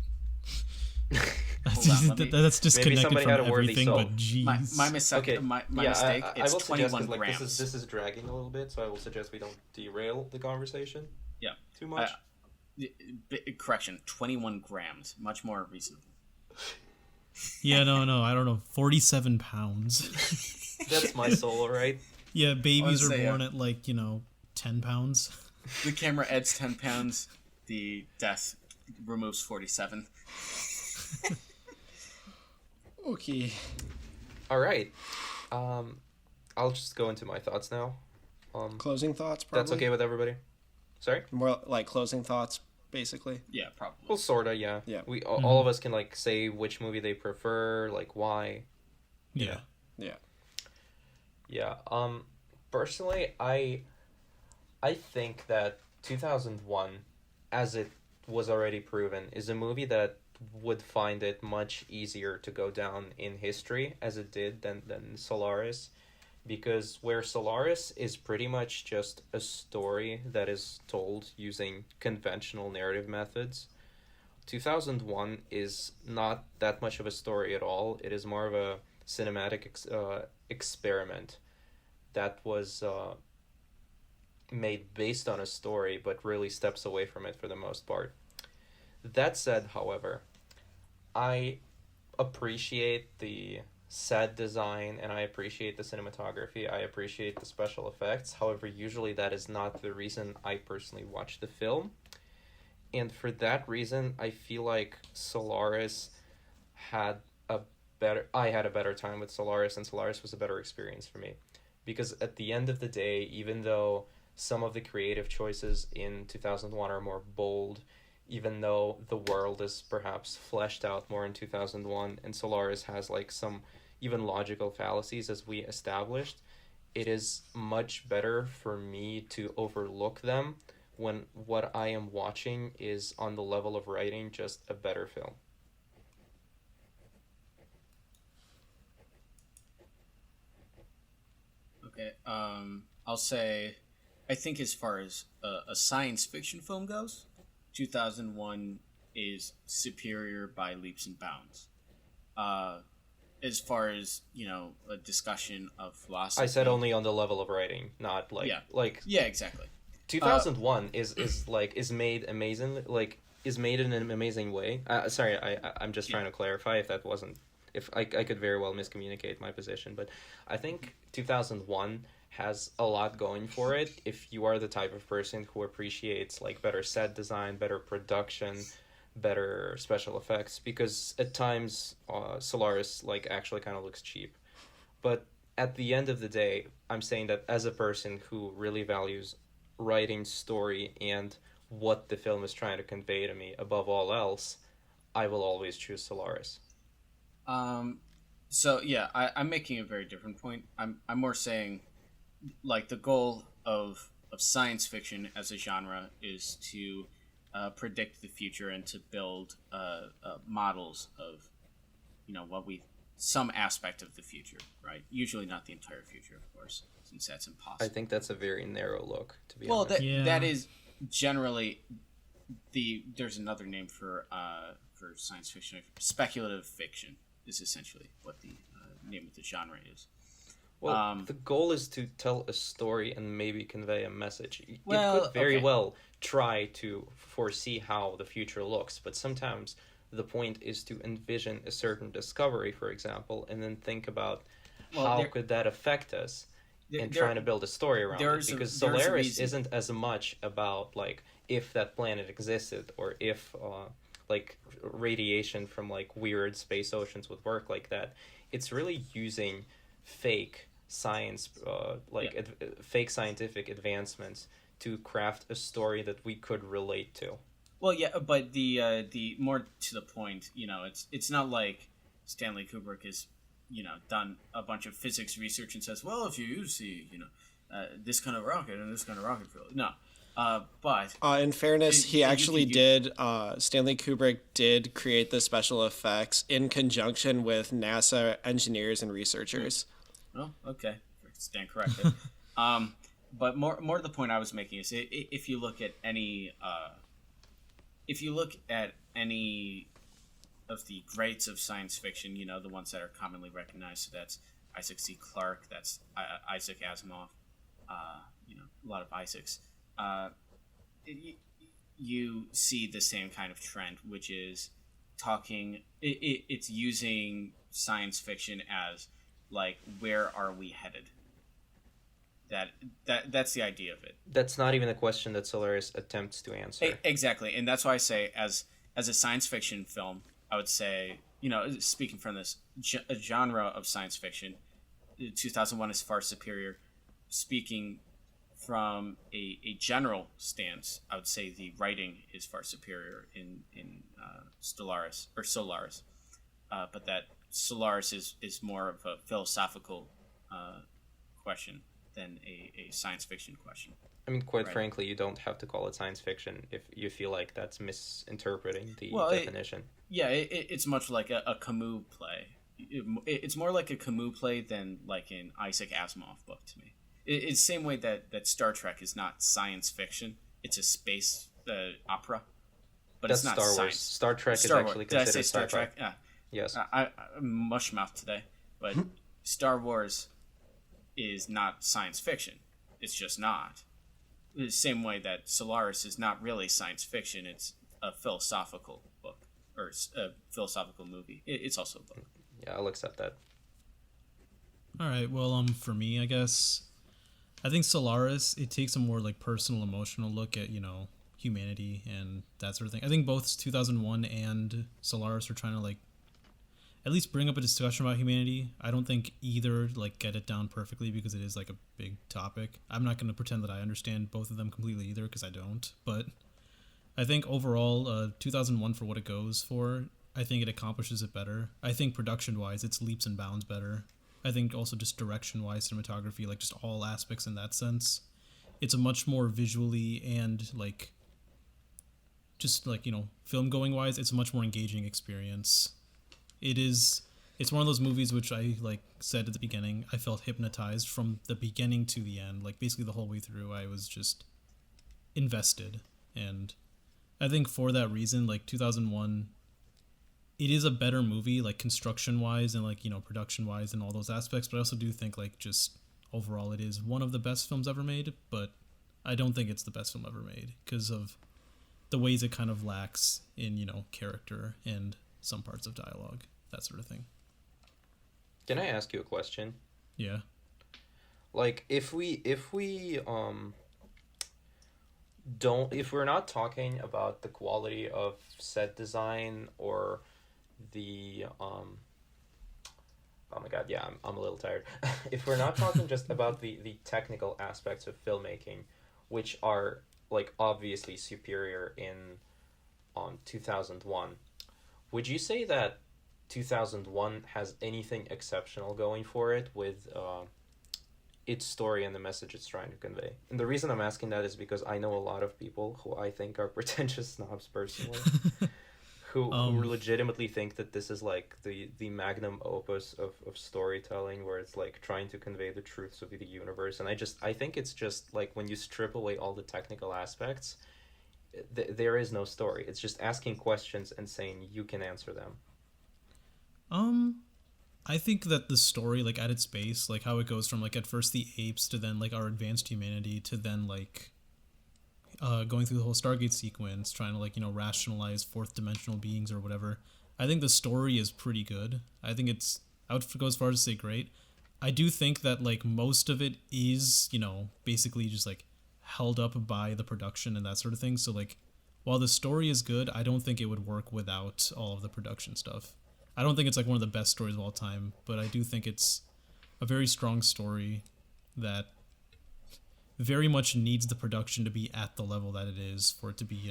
[SPEAKER 1] Maybe
[SPEAKER 3] That's disconnected
[SPEAKER 2] somebody
[SPEAKER 3] from
[SPEAKER 2] had a worthy
[SPEAKER 3] everything,
[SPEAKER 2] soul.
[SPEAKER 3] but jeez.
[SPEAKER 1] My mistake.
[SPEAKER 2] Okay.
[SPEAKER 1] My
[SPEAKER 2] Yeah,
[SPEAKER 1] mistake.
[SPEAKER 2] I
[SPEAKER 1] It's
[SPEAKER 2] will suggest
[SPEAKER 1] 21
[SPEAKER 2] because
[SPEAKER 1] grams.
[SPEAKER 2] this is dragging a little bit, so I will suggest we don't derail the conversation.
[SPEAKER 1] Yeah.
[SPEAKER 2] Too much.
[SPEAKER 1] Correction. 21 grams. Much more reasonable.
[SPEAKER 3] Yeah, no, I don't know. 47 pounds.
[SPEAKER 2] That's my soul, right?
[SPEAKER 3] Yeah, babies are
[SPEAKER 1] say,
[SPEAKER 3] born at 10 pounds.
[SPEAKER 1] The camera adds 10 pounds. The death removes 47.
[SPEAKER 4] Okay.
[SPEAKER 2] All right. I'll just go into my thoughts now.
[SPEAKER 4] Closing thoughts, probably?
[SPEAKER 2] That's okay with everybody? Sorry?
[SPEAKER 4] More like closing thoughts, basically.
[SPEAKER 1] Yeah, probably.
[SPEAKER 2] Well, sorta, yeah.
[SPEAKER 4] Yeah.
[SPEAKER 2] We all of us can say which movie they prefer, why.
[SPEAKER 3] Yeah.
[SPEAKER 4] Yeah.
[SPEAKER 2] Yeah. Personally, I think that 2001, as it was already proven, is a movie that would find it much easier to go down in history as it did than Solaris, because where Solaris is pretty much just a story that is told using conventional narrative methods, 2001 is not that much of a story at all. It is more of a cinematic experiment that was made based on a story, but really steps away from it for the most part. That said, however, I appreciate the set design and I appreciate the cinematography. I appreciate the special effects. However, usually that is not the reason I personally watch the film. And for that reason, I feel like Solaris I had a better time with Solaris, and Solaris was a better experience for me. Because at the end of the day, even though some of the creative choices in 2001 are more bold, even though the world is perhaps fleshed out more in 2001, and Solaris has some even logical fallacies as we established, it is much better for me to overlook them when what I am watching is on the level of writing just a better film.
[SPEAKER 1] Okay. I'll say, I think as far as a science fiction film goes, 2001 is superior by leaps and bounds. As far as a discussion of philosophy,
[SPEAKER 2] I said only on the level of writing, not
[SPEAKER 1] yeah, exactly.
[SPEAKER 2] 2001 is made amazing, is made in an amazing way. Sorry, I'm just trying to clarify if I could very well miscommunicate my position, but I think 2001 has a lot going for it if you are the type of person who appreciates better set design, better production, better special effects, because at times Solaris actually kind of looks cheap. But at the end of the day, I'm saying that as a person who really values writing, story, and what the film is trying to convey to me above all else, I will always choose Solaris.
[SPEAKER 1] So yeah, I'm making a very different point. I'm more saying the goal of science fiction as a genre is to predict the future and to build models of some aspect of the future, right? Usually not the entire future, of course, since that's impossible.
[SPEAKER 2] I think that's a very narrow look, to be honest.
[SPEAKER 1] That is generally there's another name for science fiction. Speculative fiction is essentially what the name of the genre is.
[SPEAKER 2] Well, the goal is to tell a story and maybe convey a message. It could very
[SPEAKER 1] okay.
[SPEAKER 2] well try to foresee how the future looks, but sometimes the point is to envision a certain discovery, for example, and then think about how could that affect us and trying to build a story around it. Because Solaris isn't as much about if that planet existed or if radiation from weird space oceans would work like that. It's really using fake science, fake scientific advancements to craft a story that we could relate to.
[SPEAKER 1] Well, yeah, but the more to the point, it's not like Stanley Kubrick has, done a bunch of physics research and says, well, if you use this kind of rocket and this kind of rocket fuel, no. But
[SPEAKER 4] in fairness, he actually did. Stanley Kubrick did create the special effects in conjunction with NASA engineers and researchers.
[SPEAKER 1] Oh, okay, stand corrected. But more to the point I was making is if you look at any of the greats of science fiction, the ones that are commonly recognized, so that's Isaac C. Clarke, that's Isaac Asimov, a lot of Isaacs. You see the same kind of trend, which is it's using science fiction as like, where are we headed? That's the idea of it.
[SPEAKER 2] That's not even a question that Solaris attempts to answer.
[SPEAKER 1] Exactly, and that's why I say as a science fiction film, I would say, speaking from this genre of science fiction, 2001 is far superior. Speaking from a general stance, I would say the writing is far superior in Solaris. But that Solaris is more of a philosophical question than a science fiction question.
[SPEAKER 2] I mean, quite frankly, you don't have to call it science fiction if you feel like that's misinterpreting the definition.
[SPEAKER 1] It's much like a Camus play. It's more like a Camus play than like an Isaac Asimov book to me. It's the same way that Star Trek is not science fiction. It's a space opera. But
[SPEAKER 2] that's
[SPEAKER 1] it's not
[SPEAKER 2] Star Wars.
[SPEAKER 1] science.
[SPEAKER 2] Star Trek
[SPEAKER 1] Star
[SPEAKER 2] is
[SPEAKER 1] Wars.
[SPEAKER 2] actually
[SPEAKER 1] Did I
[SPEAKER 2] considered
[SPEAKER 1] say Star
[SPEAKER 2] sci-fi.
[SPEAKER 1] Trek? Yeah.
[SPEAKER 2] Yes.
[SPEAKER 1] I'm mush mouth today. But Star Wars is not science fiction. It's just not. The same way that Solaris is not really science fiction. It's a philosophical book or a philosophical movie. It's also a book.
[SPEAKER 2] Yeah, I'll accept that.
[SPEAKER 3] All right. Well, for me, I guess I think Solaris, it takes a more like personal, emotional look at humanity and that sort of thing. I think both 2001 and Solaris are trying to like at least bring up a discussion about humanity. I don't think either like get it down perfectly because it is like a big topic. I'm not going to pretend that I understand both of them completely either because I don't. But I think overall, 2001 for what it goes for, I think it accomplishes it better. I think production-wise, it's leaps and bounds better. I think also just direction-wise, cinematography, like just all aspects in that sense. It's a much more visually and like just like, film-going-wise, it's a much more engaging experience. It's one of those movies which I like said at the beginning, I felt hypnotized from the beginning to the end. Like basically the whole way through I was just invested. And I think for that reason, like 2001, it is a better movie, like construction wise and like, production wise and all those aspects. But I also do think like just overall it is one of the best films ever made, but I don't think it's the best film ever made because of the ways it kind of lacks in, character and some parts of dialogue, that sort of thing.
[SPEAKER 2] Can I ask you a question?
[SPEAKER 3] Yeah.
[SPEAKER 2] Like if we're not talking about the quality of set design or the oh my god, yeah, I'm a little tired. If we're not talking just about the technical aspects of filmmaking, which are like obviously superior in 2001, would you say that 2001 has anything exceptional going for it with its story and the message it's trying to convey? And the reason I'm asking that is because I know a lot of people who I think are pretentious snobs personally, who legitimately think that this is like the magnum opus of storytelling where it's like trying to convey the truths of the universe. And I think it's just like when you strip away all the technical aspects, there is no story. It's just asking questions and saying you can answer them.
[SPEAKER 3] I think that the story, like at its base, like how it goes from like at first the apes to then like our advanced humanity to then like going through the whole Stargate sequence, trying to like rationalize fourth dimensional beings or whatever. I think the story is pretty good. I think I would go as far as to say great. I do think that like most of it is basically just like held up by the production and that sort of thing. So like while the story is good, I don't think it would work without all of the production stuff. I don't think it's like one of the best stories of all time, but I do think it's a very strong story that very much needs the production to be at the level that it is for it to be,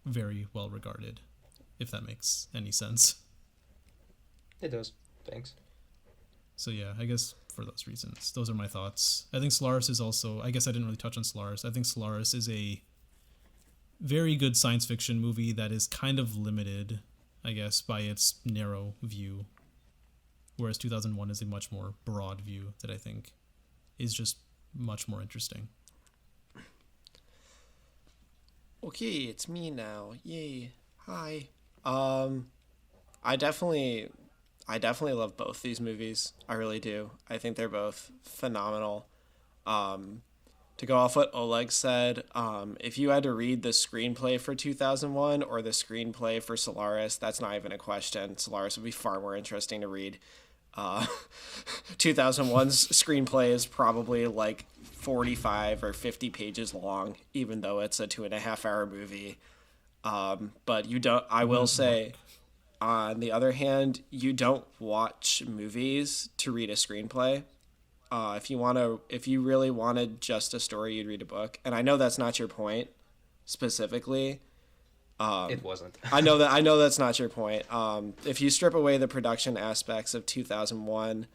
[SPEAKER 3] very well regarded, if that makes any sense.
[SPEAKER 2] It does. Thanks.
[SPEAKER 3] So yeah, I guess for those reasons, those are my thoughts. I think Solaris is also, I guess I didn't really touch on Solaris. I think Solaris is a very good science fiction movie that is kind of limited, I guess, by its narrow view. Whereas 2001 is a much more broad view that I think is just much more interesting.
[SPEAKER 4] Okay, it's me now. Yay. Hi. I definitely love both these movies. I really do. I think they're both phenomenal. To go off what Oleg said, if you had to read the screenplay for 2001 or the screenplay for Solaris, that's not even a question. Solaris would be far more interesting to read. 2001's screenplay is probably like 45 or 50 pages long, even though it's a 2.5-hour movie. But you don't, I will say, on the other hand, you don't watch movies to read a screenplay. If you really wanted just a story, you'd read a book. And I know that's not your point specifically.
[SPEAKER 2] It wasn't.
[SPEAKER 4] I know that's not your point. If you strip away the production aspects of 2001,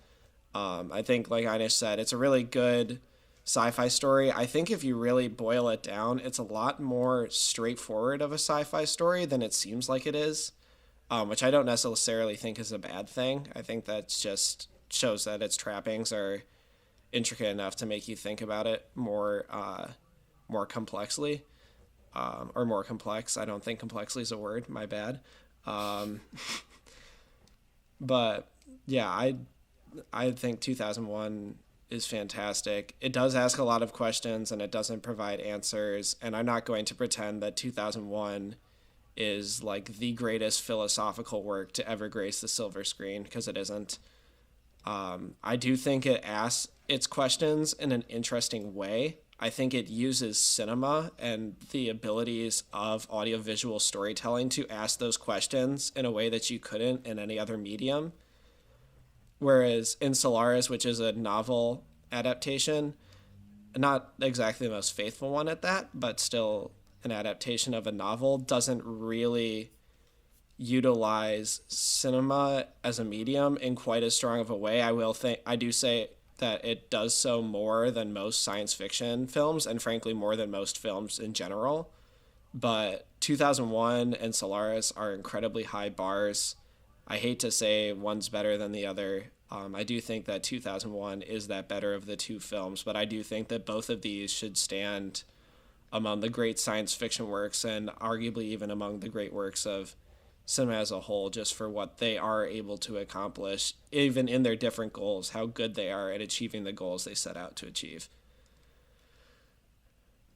[SPEAKER 4] I think, like Inish said, it's a really good sci-fi story. I think if you really boil it down, it's a lot more straightforward of a sci-fi story than it seems like it is, which I don't necessarily think is a bad thing. I think that just shows that its trappings are intricate enough to make you think about it more complexly. Or more complex. I don't think complexly is a word. My bad. But yeah, I think 2001 is fantastic. It does ask a lot of questions and it doesn't provide answers. And I'm not going to pretend that 2001 is like the greatest philosophical work to ever grace the silver screen, because it isn't. I do think it asks its questions in an interesting way. I think it uses cinema and the abilities of audiovisual storytelling to ask those questions in a way that you couldn't in any other medium. Whereas in Solaris, which is a novel adaptation, not exactly the most faithful one at that, but still an adaptation of a novel, doesn't really utilize cinema as a medium in quite as strong of a way. I do say that it does so more than most science fiction films, and frankly more than most films in general. But 2001 and Solaris are incredibly high bars. I hate to say one's better than the other. I do think that 2001 is that better of the two films, but I do think that both of these should stand among the great science fiction works, and arguably even among the great works of cinema as a whole, just for what they are able to accomplish, even in their different goals, how good they are at achieving the goals they set out to achieve.